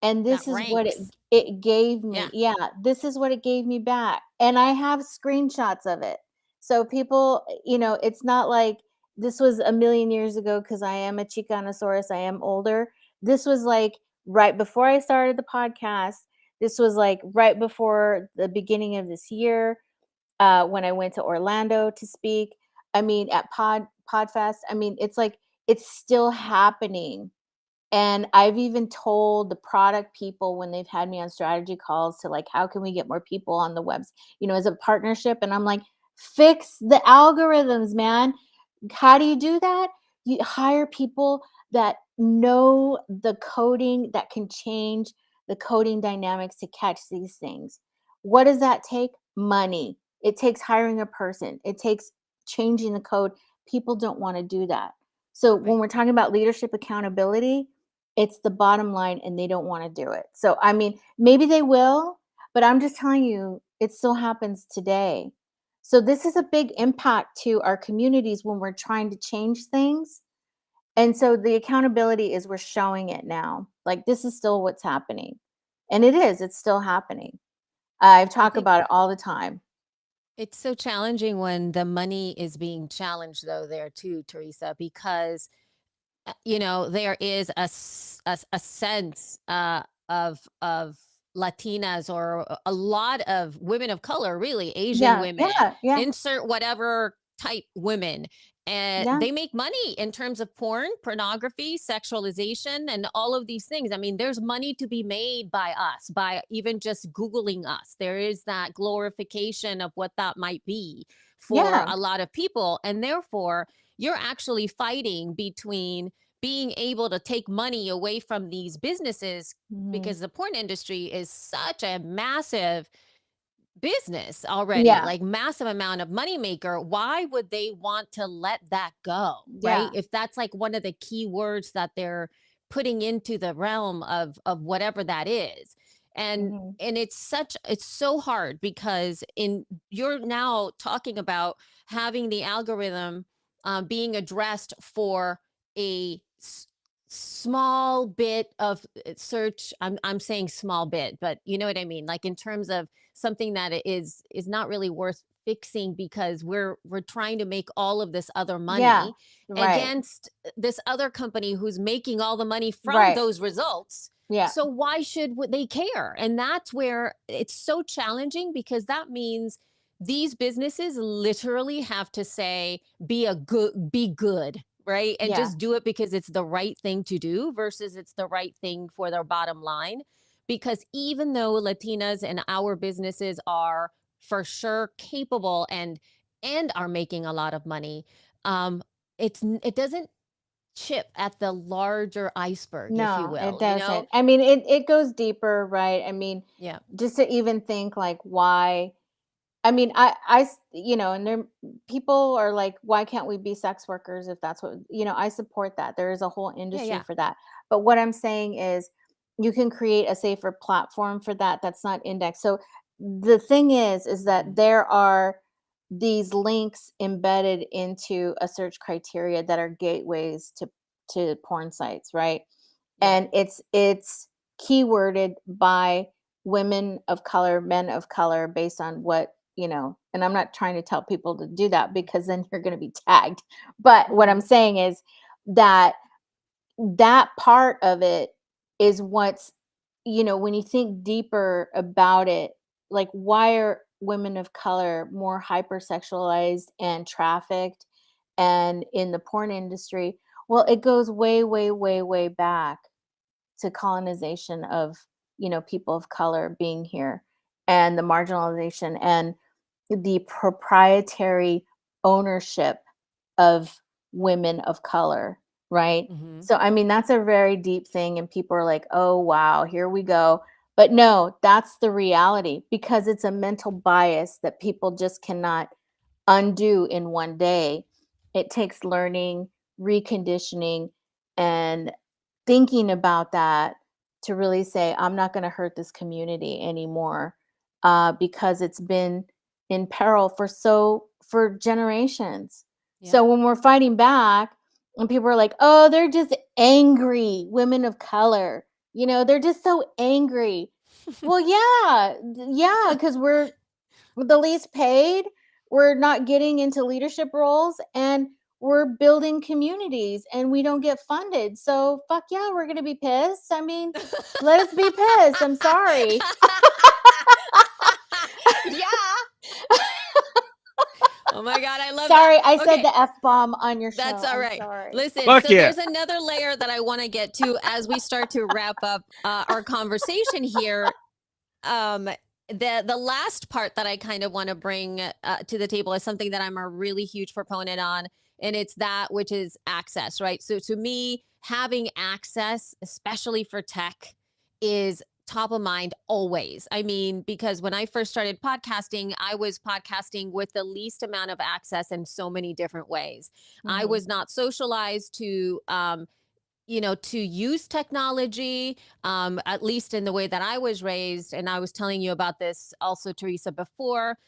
and That this is what it ranks. it gave me. Yeah. Yeah, this is what it gave me back. And I have screenshots of it. So people, it's not like this was a million years ago because I am a Chicanosaurus, I am older. This was like right before I started the podcast. This was like right before the beginning of this year, when I went to Orlando to speak. I mean, at Podfest. I mean, it's like it's still happening. And I've even told the product people when they've had me on strategy calls to like, how can we get more people on the webs, as a partnership? And I'm like, fix the algorithms, man. How do you do that? You hire people that know the coding, that can change the coding dynamics to catch these things. What does that take? Money. It takes hiring a person. It takes changing the code. People don't want to do that. So when Right. we're talking about leadership accountability, it's the bottom line and they don't want to do it. So, I mean, maybe they will, but I'm just telling you, it still happens today. So, this is a big impact to our communities when we're trying to change things. And so, the accountability is we're showing it now. Like, this is still what's happening. And it is, it's still happening. I've I talked think about it all the time. it's so challenging when the money is being challenged, though, there too, Teresa, because there is a sense of Latinas or a lot of women of color, really Asian Yeah, women, yeah, yeah, insert whatever type women, and yeah, they make money in terms of porn, pornography, sexualization, and all of these things. I mean, there's money to be made by us, by even just Googling us. There is that glorification of what that might be for yeah, a lot of people. And therefore, you're actually fighting between being able to take money away from these businesses mhm, because the porn industry is such a massive business already, yeah, like massive amount of money maker. Why would they want to let that go, right? yeah, If that's like one of the key words that they're putting into the realm of whatever that is. and mhm, and it's so hard because in you're now talking about having the algorithm being addressed for a small bit of search. I'm saying small bit, but you know what I mean, like in terms of something that is not really worth fixing because we're trying to make all of this other yeah, money right, against this other company who's making all the money from right, those results. yeah, So why should they care? And that's where it's so challenging because that means these businesses literally have to say be good, right? And yeah, just do it because it's the right thing to do versus it's the right thing for their bottom line. Because even though Latinas and our businesses are for sure capable and are making a lot of money, um, it doesn't chip at the larger iceberg, if you no, it will, doesn't. I mean, it goes deeper, right? I mean, Yeah. just to even think like why. I mean, and there people are like, why can't we be sex workers if that's what, I support that. There is a whole Yeah, industry yeah. for that. But what I'm saying is you can create a safer platform for that that's not indexed. So the thing is that Mhm. there are these links embedded into a search criteria that are gateways to porn sites, right? Yeah. And it's keyworded by women of color, men of color, based on what, and I'm not trying to tell people to do that because then you're going to be tagged. But what I'm Mhm. saying is that that part of it is what's, when you think deeper about it, like why are women of color more hypersexualized and trafficked and in the porn industry? Well, it goes way, way, way, way back to colonization of, people of color being here and the marginalization and the proprietary ownership of women of color, right? Mhm. So, I mean, that's a very deep thing, and people are like, oh, wow, here we go. But no, that's the reality because it's a mental bias that people just cannot undo in one day. It takes learning, reconditioning, and thinking about that to really say, I'm not going to hurt this community anymore, because it's been in peril for generations. So Yeah. when we're fighting back, and people are like, oh, they're just angry women of color, they're just so angry. Well, yeah, because we're the least paid, we're not getting into leadership roles, and we're building communities and we don't get funded. So fuck yeah, we're gonna be pissed. I mean, let us be pissed. I'm sorry. Yeah. Oh my God, I love Sorry, that. I said Okay, the F-bomb on your show. that's all I'm right. sorry. Listen, Fuck so yeah. there's another layer that I want to get to as we start to wrap up our conversation here. The last part that I kind of want to bring to the table is something that I'm a really huge proponent on, and it's that which is access, right? So to me, having access, especially for tech, is top of mind always. I mean, because when I first started podcasting, I was podcasting with the least amount of access in so many different ways. I Mhm. was not socialized to to use technology, at least in the way that I was raised. And I was telling you about this also, Teresa, before.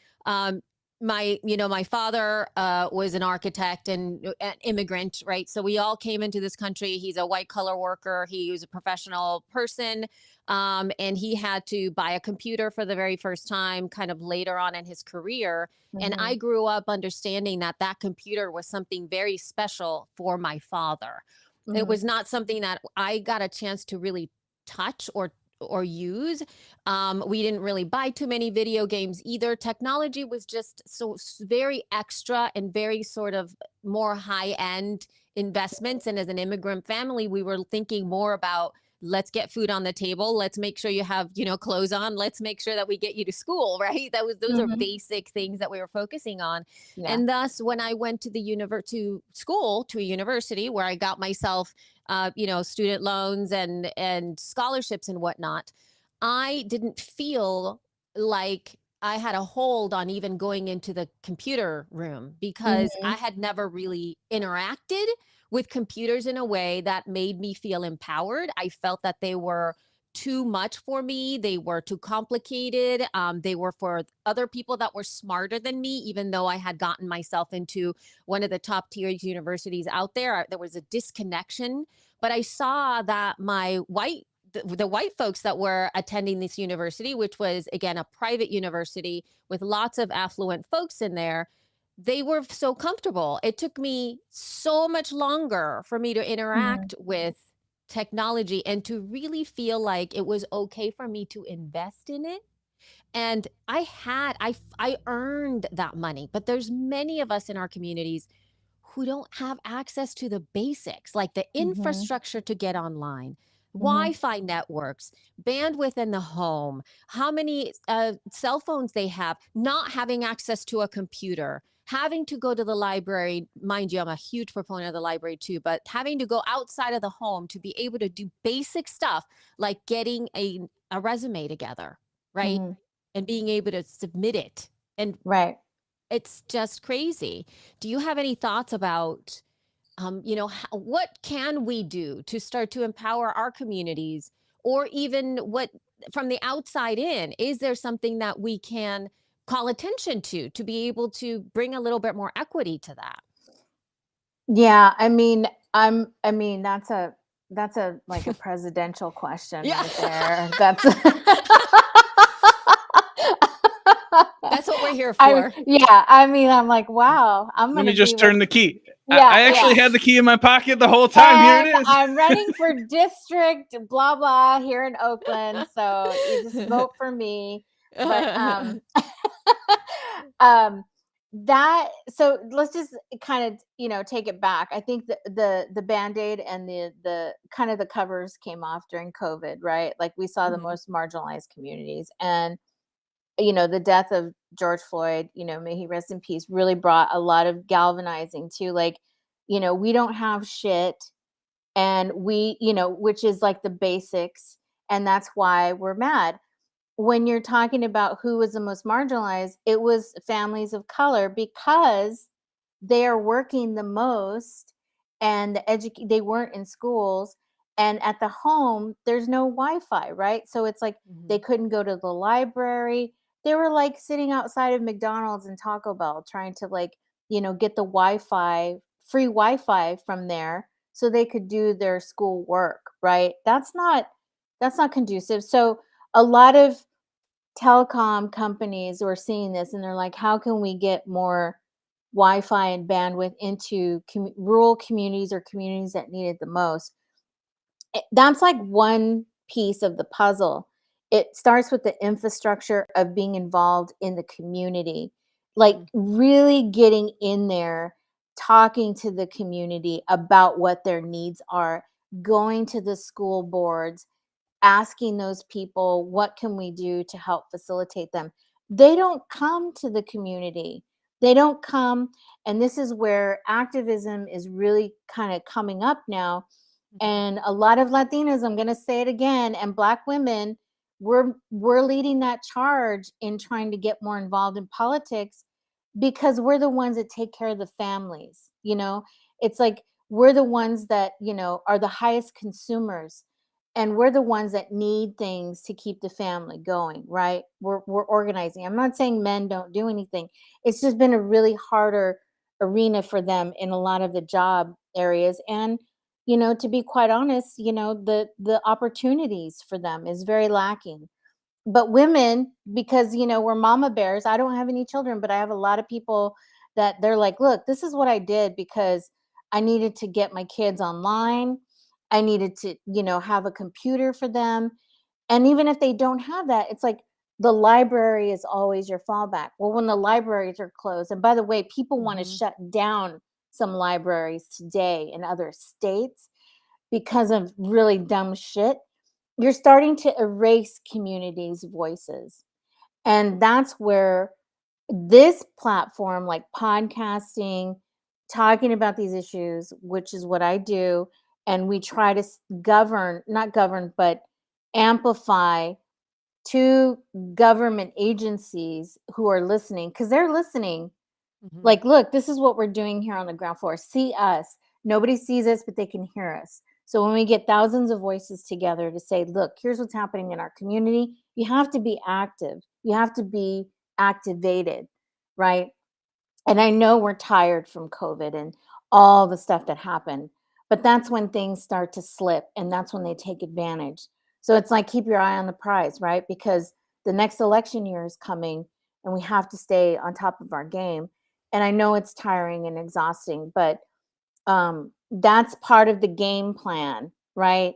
My father was an architect and an immigrant, right? So we all came into this country. He's a white collar worker. He was a professional person. And he had to buy a computer for the very first time, kind of later on in his career. And I Mhm. grew up understanding that that computer was something very special for my father. It Mhm. was not something that I got a chance to really touch or use. We didn't really buy too many video games either. Technology was just very extra and very sort of more high end investments. And as an immigrant family, we were thinking more about, let's get food on the table. Let's make sure you have, clothes on. Let's make sure that we get you to school, right? Those are Mhm. basic things that we were focusing on. Yeah. And thus, when I went to to a university where I got myself, student loans and scholarships and whatnot, I didn't feel like I had a hold on even going into the computer room because I Mhm. had never really interacted with computers in a way that made me feel empowered. I felt that they were too much for me. They were too complicated. They were for other people that were smarter than me, even though I had gotten myself into one of the top tier universities out there. There was a disconnection, but I saw that the white folks that were attending this university, which was again a private university with lots of affluent folks in there, they were so comfortable. It took me so much longer for me to Mhm. interact with technology and to really feel like it was okay for me to invest in it. And I earned that money, but there's many of us in our communities who don't have access to the basics, like the Mhm. infrastructure to get online, Mhm. Wi-Fi networks, bandwidth in the home, how many cell phones they have, not having access to a computer, having to go to the library. Mind you, I'm a huge proponent of the library too, but having to go outside of the home to be able to do basic stuff like getting a resume together, right? Mhm. And being able to submit it. And Right. it's just crazy. Do you have any thoughts about, what can we do to start to empower our communities, or even what from the outside in? Is there something that we can call attention to be able to bring a little bit more equity to that? Yeah, I mean, that's a like a presidential question Yeah. right there. That's That's what we're here I for. yeah, I mean, I'm like, wow, I'm Let me gonna be just turn the key. I, yeah, I actually yeah. had the key in my pocket the whole time. Here it And is. I'm running for district blah blah here in Oakland, so you just vote for me. But um that so let's just kind of take it back. I think the band-aid and the kind of the covers came off during COVID, right? Like we saw the Mhm. most marginalized communities, and the death of George Floyd, may he rest in peace, really brought a lot of galvanizing to, like, we don't have shit, and which is like the basics, and that's why we're mad. When you're talking about who was the most marginalized, it was families of color, because they are working the most, and they weren't in schools, And at the home, there's no Wi-Fi, right? So it's like they couldn't go to the library. They were like sitting outside of McDonald's and Taco Bell trying to like, get the Wi-Fi, free Wi-Fi from there so they could do their school work, right? That's not conducive. So a lot of telecom companies were seeing this and they're like, how can we get more Wi-Fi and bandwidth into rural communities or communities that need it the most? That's like one piece of the puzzle. It starts with the infrastructure of being involved in the community, like really getting in there, talking to the community about what their needs are, going to the school boards, asking those people, what can we do to help facilitate them? They don't come to the community. They don't come. And this is where activism is really kind of coming up now. And a lot of Latinas, I'm going to say it again, and Black women, we're leading that charge in trying to get more involved in politics because we're the ones that take care of the families. It's like we're the ones that are the highest consumers, and we're the ones that need things to keep the family going, right? We're organizing. I'm not saying men don't do anything. It's just been a really harder arena for them in a lot of the job areas. And to be quite honest, the opportunities for them is very lacking. But women, because we're mama bears, I don't have any children, but I have a lot of people that they're like, look, this is what I did because I needed to get my kids online. I needed to have a computer for them. And even if they don't have that, it's like the library is always your fallback. Well, when the libraries are closed, and by the way, people want to shut down some libraries today in other states because of really dumb shit, you're starting to erase communities' voices. And that's where this platform, like podcasting, talking about these issues, which is what I do, and we try to not govern, but amplify to government agencies who are listening, because they're listening. Like, look, this is what we're doing here on the ground floor. See us. Nobody sees us, but they can hear us. So when we get thousands of voices together to say, look, here's what's happening in our community, you have to be active. You have to be activated, right? And I know we're tired from COVID and all the stuff that happened, but that's when things start to slip and that's when they take advantage. So it's like, keep your eye on the prize, right? Because the next election year is coming and we have to stay on top of our game. And I know it's tiring and exhausting, but that's part of the game plan, right?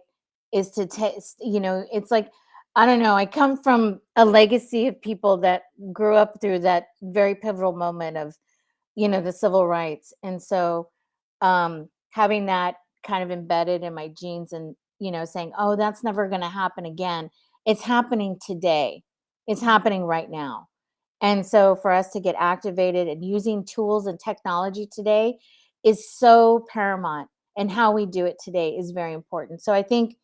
Is to it's like, I don't know, I come from a legacy of people that grew up through that very pivotal moment of the civil rights. And so having that kind of embedded in my genes and, saying, oh, that's never going to happen again. It's happening today. It's happening right now. And so for us to get activated and using tools and technology today is so paramount. And how we do it today is very important. So I think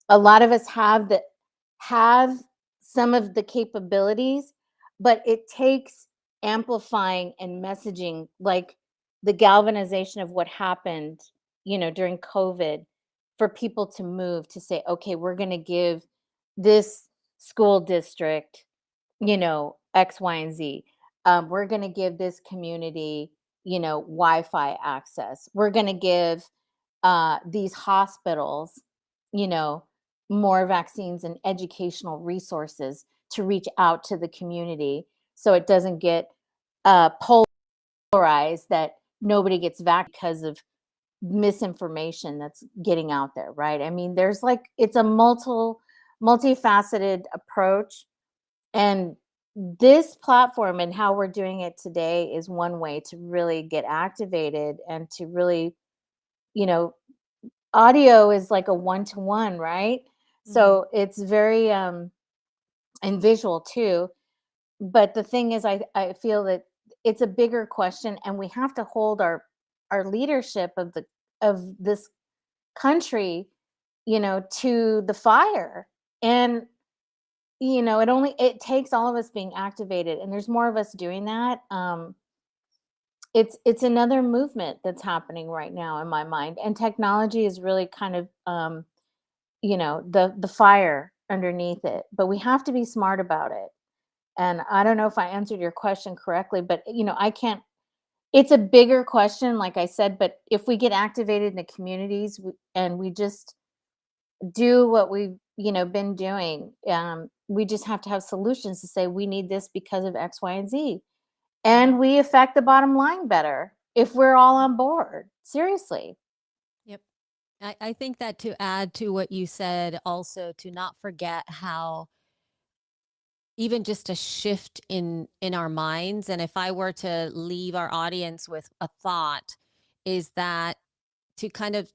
a lot of us have some of the capabilities, but it takes amplifying and messaging, like the galvanization of what happened during COVID, for people to move to say, okay, we're going to give this school district X, Y, and Z. We're going to give this community Wi-Fi access. We're going to give these hospitals more vaccines and educational resources to reach out to the community so it doesn't get polarized that nobody gets vaccinated because of misinformation that's getting out there, right? I mean, there's like, it's a multifaceted approach. And this platform and how we're doing it today is one way to really get activated and to really, audio is like a one-to-one, right? So it's very and visual too. But the thing is, I feel that it's a bigger question, and we have to hold our leadership of this country, to the fire. And it takes all of us being activated, and there's more of us doing that. It's another movement that's happening right now in my mind, and technology is really kind of the fire underneath it, but we have to be smart about it. And I don't know if I answered your question correctly, but I can't. It's a bigger question, like I said, but if we get activated in the communities and we just do what we've been doing, we just have to have solutions to say we need this because of X, Y, and Z, and we affect the bottom line better if we're all on board. Seriously. Yep. I think that to add to what you said, also to not forget how even just a shift in our minds, and if I were to leave our audience with a thought, is that to kind of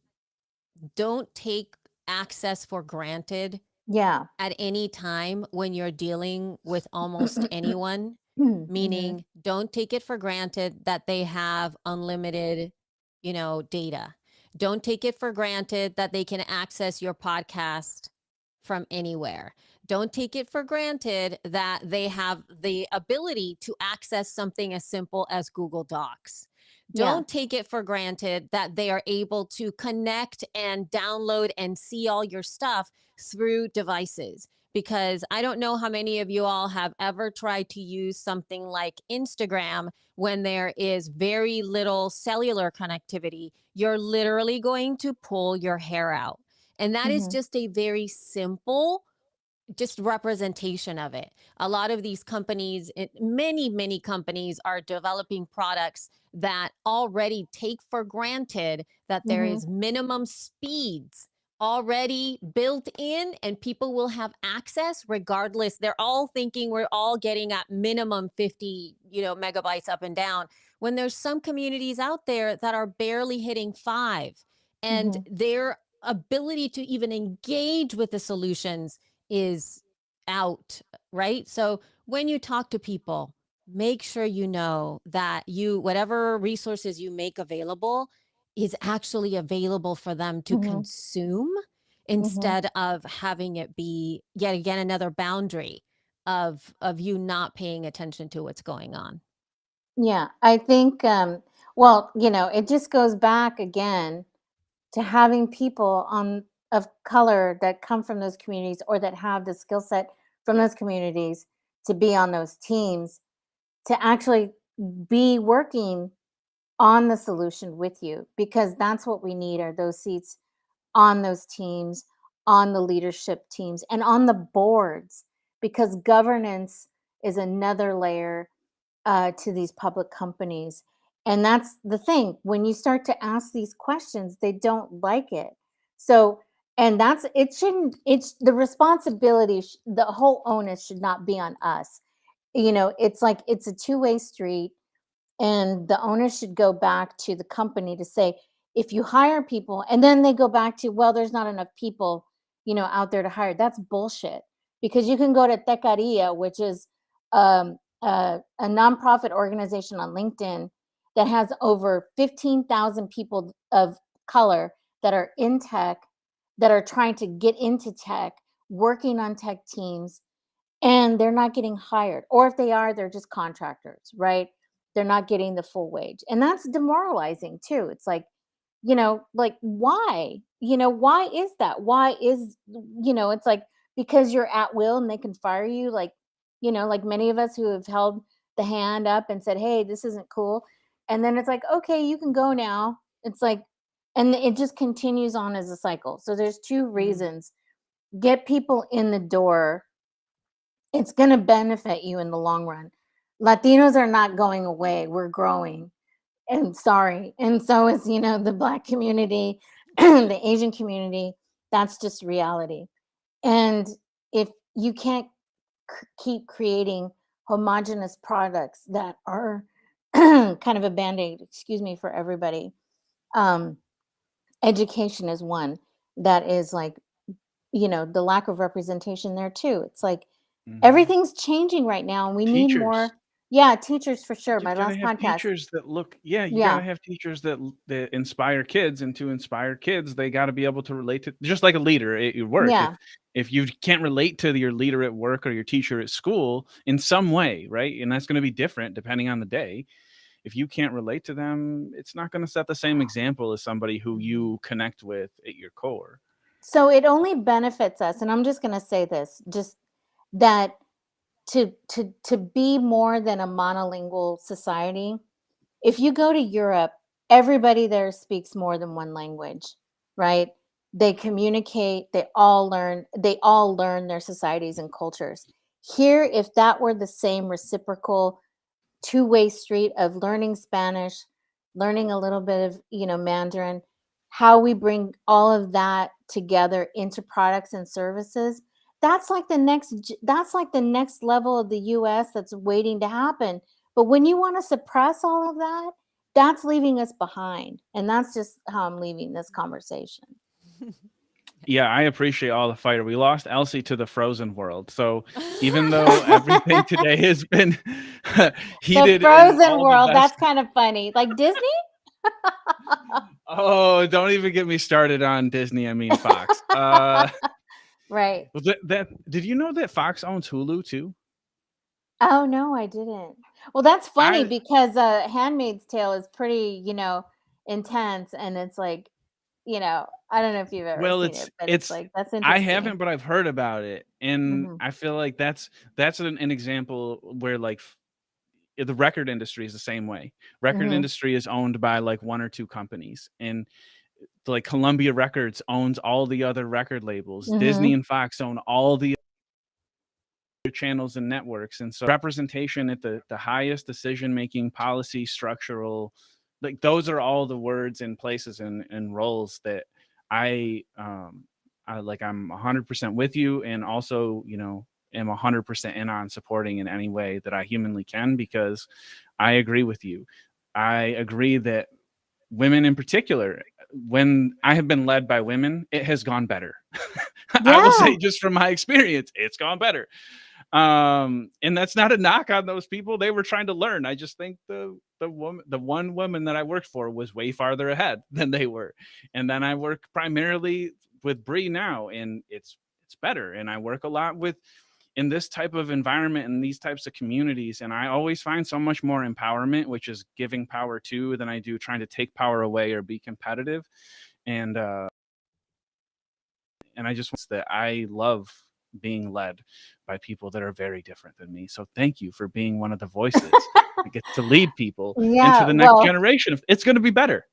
don't take access for granted Yeah. at any time when you're dealing with almost anyone. Mhm. Meaning, don't take it for granted that they have unlimited, data. Don't take it for granted that they can access your podcast from anywhere. Don't take it for granted that they have the ability to access something as simple as Google Docs. Yeah. Don't take it for granted that they are able to connect and download and see all your stuff through devices. Because I don't know how many of you all have ever tried to use something like Instagram when there is very little cellular connectivity. You're literally going to pull your hair out. And that is Mhm. just a very simple just representation of it. A lot of these companies, many companies are developing products that already take for granted that there Mhm. is minimum speeds already built in and people will have access regardless. They're all thinking we're all getting at minimum 50, megabytes up and down, when there's some communities out there that are barely hitting 5, and Mhm. their ability to even engage with the solutions is out, right? So when you talk to people, make sure you know that whatever resources you make available is actually available for them to Mhm. consume, Mhm. instead of having it be yet again another boundary of you not paying attention to what's going on. Yeah, I think well, it just goes back again to having people on of color that come from those communities or that have the skill set from those communities to be on those teams, to actually be working on the solution with you, because that's what we need, are those seats on those teams, on the leadership teams, and on the boards, because governance is another layer to these public companies. And that's the thing. When you start to ask these questions, they don't like it. So, and that's it. Shouldn't it's the responsibility? The whole onus should not be on us. It's like it's a two-way street, and the owner should go back to the company to say, if you hire people and then they go back to, well, there's not enough people out there to hire, that's bullshit. Because you can go to Tecaria, which is a nonprofit organization on LinkedIn that has over 15,000 people of color that are in tech, that are trying to get into tech, working on tech teams, and they're not getting hired. Or if they are, they're just contractors, right? They're not getting the full wage. And that's demoralizing too. It's like why? Why is that? Why is, it's like because you're at will and they can fire you, like many of us who have held the hand up and said, "Hey, this isn't cool." And then it's like, "Okay, you can go now." It's like, and it just continues on as a cycle. So there's two reasons. Get people in the door. It's going to benefit you in the long run. Latinos are not going away. We're growing. And sorry. And so is, the Black community, the Asian community. That's just reality. And if you can't keep creating homogenous products that are kind of a band-aid, excuse me, for everybody, um, education is one that is like, the lack of representation there too. It's like Mhm. everything's changing right now, and we need Teachers. more. Yeah, teachers for sure. You've My gotta last have podcast. teachers that look, yeah, you gotta Yeah, have teachers that inspire kids, and to inspire kids, they gotta be able to relate to, just like a leader at your work. yeah, If you can't relate to your leader at work or your teacher at school in some way, right? And that's gonna be different depending on the day. If you can't relate to them, it's not gonna set the same example as somebody who you connect with at your core. So it only benefits us, and I'm just going to say this, just that to be more than a monolingual society. If you go to Europe, everybody there speaks more than one language, right? They communicate, they all learn their societies and cultures. Here, if that were the same reciprocal two-way street of learning Spanish, learning a little bit of, Mandarin, how we bring all of that together into products and services, that's like the next level of the US that's waiting to happen. But when you want to suppress all of that, that's leaving us behind. And that's just how I'm leaving this conversation. Yeah, I appreciate all the fire. We lost Elsie to the frozen world. So even though everything today has been heated, The frozen world, that's kind of funny. Like Disney? Oh, don't even get me started on Disney. I mean Fox. Right. Did you know that Fox owns Hulu too? Oh no, I didn't. Well, that's funny because Handmaid's Tale is pretty, intense, and it's like, I don't know if you've ever seen it, but it's like, that's interesting. I haven't, but I've heard about it, and I feel like that's an example where like the record industry is the same way. Record industry is owned by like one or two companies, and like Columbia Records owns all the other record labels. Disney and Fox own all the channels and networks, and so representation at the highest decision-making, policy, structural, like those are all the words and places and roles that I like. I'm 100% with you, and also am 100% in on supporting in any way that I humanly can, because I agree with you. I agree that women in particular, when I have been led by women, it has gone better. Yeah. I will say, just from my experience, it's gone better. And that's not a knock on those people. They were trying to learn. I just think the one woman that I worked for was way farther ahead than they were. And then I work primarily with Bree now, and it's better. And I work a lot in this type of environment and these types of communities. And I always find so much more empowerment, which is giving power to, than I do trying to take power away or be competitive. And I just want that I love being led by people that are very different than me. So thank you for being one of the voices that gets to lead people into the next generation. It's going to be better.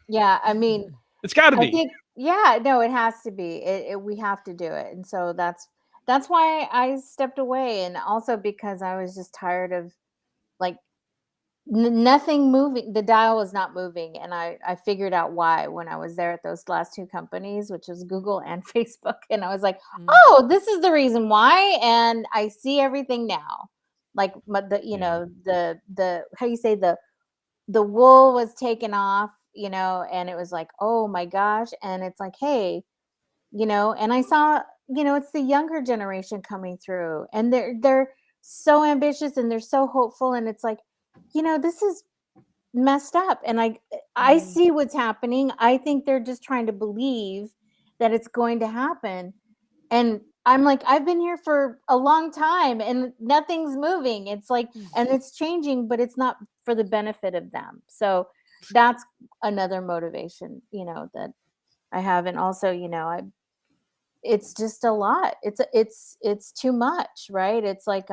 Yeah. I mean, it's got to be. It has to be. We have to do it. And so that's why I stepped away. And also because I was just tired of like nothing moving. The dial was not moving. And I figured out why when I was there at those last two companies, which was Google and Facebook. And I was like, oh, this is the reason why. And I see everything now. Like the how you say the wool was taken off, and it was like, oh my gosh. And it's like, hey, and I saw, it's the younger generation coming through, and they're so ambitious and they're so hopeful. And it's like, this is messed up. And I see what's happening. I think they're just trying to believe that it's going to happen. And I'm like, I've been here for a long time and nothing's moving. It's like, and it's changing, but it's not for the benefit of them. So that's another motivation, that I have. And also, it's just a lot. It's too much, right? It's like,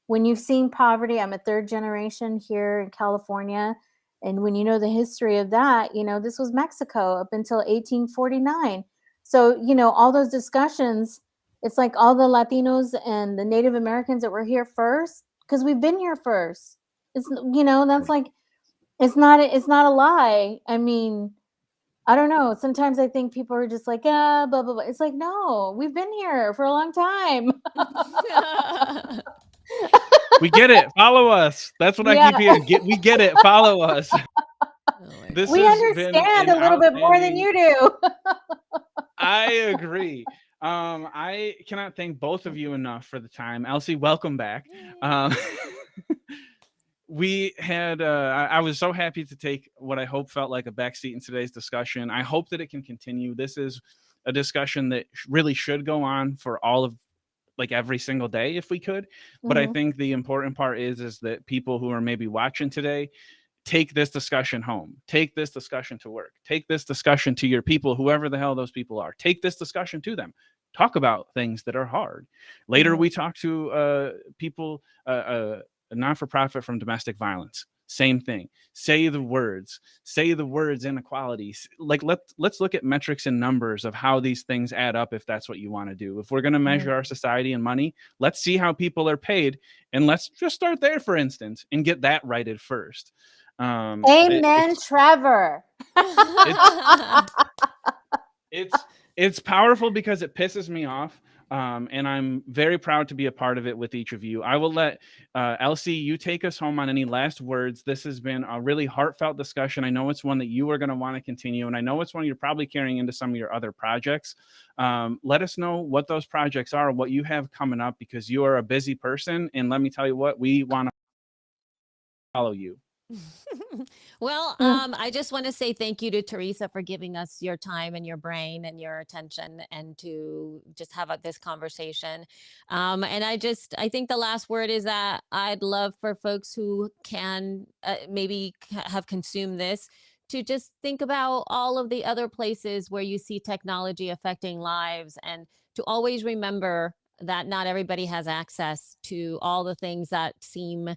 when you've seen poverty, I'm a third generation here in California. And when you know the history of that, this was Mexico up until 1849. So, all those discussions, it's like all the Latinos and the Native Americans that were here first, because we've been here first. It's, that's like, it's not a lie. I mean, I don't know. Sometimes I think people are just like, blah, blah, blah. It's like, no, we've been here for a long time. We get it. Follow us. That's what I keep hearing. We get it. Follow us. We understand a little bit more than you do. I agree. I cannot thank both of you enough for the time. Elsie, welcome back. We had I was so happy to take what I hope felt like a backseat in today's discussion. I hope that it can continue. This is a discussion that really should go on for all of, like, every single day if we could. But I think the important part is that people who are maybe watching today take this discussion home, take this discussion to work, take this discussion to your people, whoever the hell those people are, take this discussion to them. Talk about things that are hard. Later, we talk to people, a not-for-profit from domestic violence. Same thing. Say the words inequalities. Like let's look at metrics and numbers of how these things add up, if that's what you want to do. If we're going to measure our society in money, let's see how people are paid, and let's just start there, for instance, and get that righted first. Amen, Trevor. It's powerful because it pisses me off. And I'm very proud to be a part of it with each of you. I will let Elsie, you take us home on any last words. This has been a really heartfelt discussion. I know it's one that you are going to want to continue, and I know it's one you're probably carrying into some of your other projects. Let us know what those projects are, what you have coming up, because you are a busy person. And let me tell you what, we want to follow you. Well, I just want to say thank you to Teresa for giving us your time and your brain and your attention, and to just have this conversation. And I think the last word is that I'd love for folks who can maybe have consumed this to just think about all of the other places where you see technology affecting lives, and to always remember that not everybody has access to all the things that seem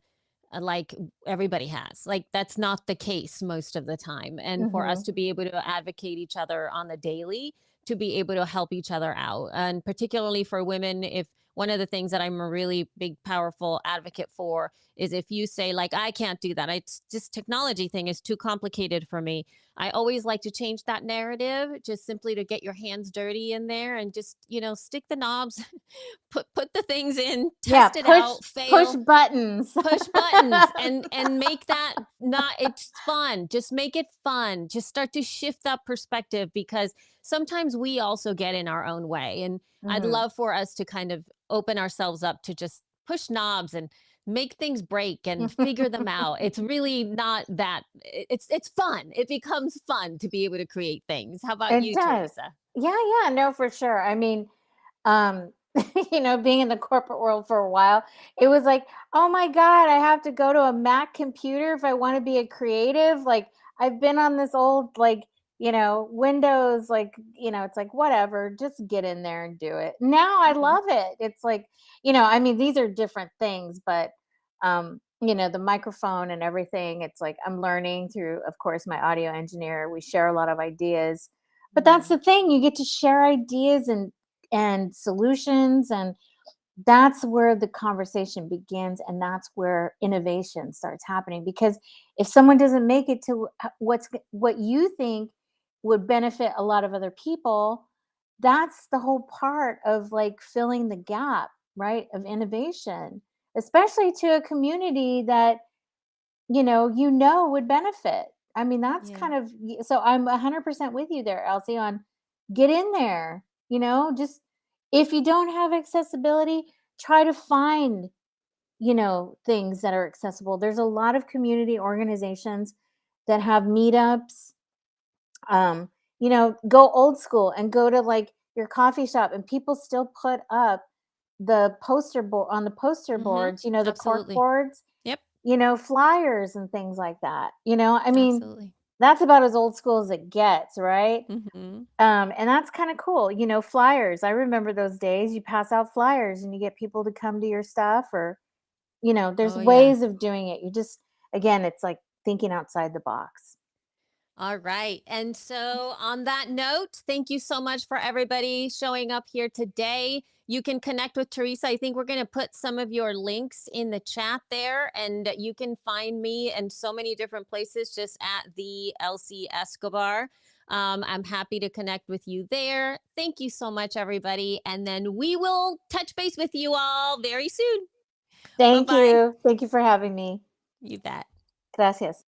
like everybody has. Like, that's not the case most of the time. And for us to be able to advocate each other on the daily, to be able to help each other out, and particularly for women, if one of the things that I'm a really big, powerful advocate for is if you say, like, I can't do that, it's just technology thing is too complicated for me. I always like to change that narrative, just simply to get your hands dirty in there and just, stick the knobs, put the things in, test it out, fail, push buttons, and make that it's fun. Just make it fun. Just start to shift that perspective, because sometimes we also get in our own way. And I'd love for us to kind of open ourselves up to just push knobs and make things break and figure them out. It's really not that it's fun. It becomes fun to be able to create things. How about you, Teresa? Yeah, no, for sure. I mean, being in the corporate world for a while, it was like, oh my God, I have to go to a Mac computer if I want to be a creative. Like, I've been on this old, Windows, it's like, whatever, just get in there and do it. Now I love it. It's like, these are different things, but, the microphone and everything, it's like, I'm learning through, of course, my audio engineer. We share a lot of ideas, but that's the thing. You get to share ideas and solutions, and that's where the conversation begins, and that's where innovation starts happening. Because if someone doesn't make it to what you think would benefit a lot of other people, that's the whole part of, like, filling the gap, right, of innovation, especially to a community that would benefit. I mean, that's kind of, so I'm 100% with you there, Elsie, on get in there. Just, if you don't have accessibility, try to find things that are accessible. There's a lot of community organizations that have meetups. Go old school and go to, like, your coffee shop, and people still put up the poster board on the poster boards, the cork boards, Yep. Flyers and things like that. I mean, Absolutely. that's about as old school as it gets, right? Mm-hmm. And that's kind of cool. Flyers. I remember those days. You pass out flyers and you get people to come to your stuff, or, there's ways of doing it. You just, again, it's like thinking outside the box. All right. And so, on that note, thank you so much for everybody showing up here today. You can connect with Teresa. I think we're going to put some of your links in the chat there, and you can find me in so many different places just at the Elsie Escobar. I'm happy to connect with you there. Thank you so much, everybody. And then we will touch base with you all very soon. Thank Bye-bye. you. Thank you for having me. You bet. Gracias.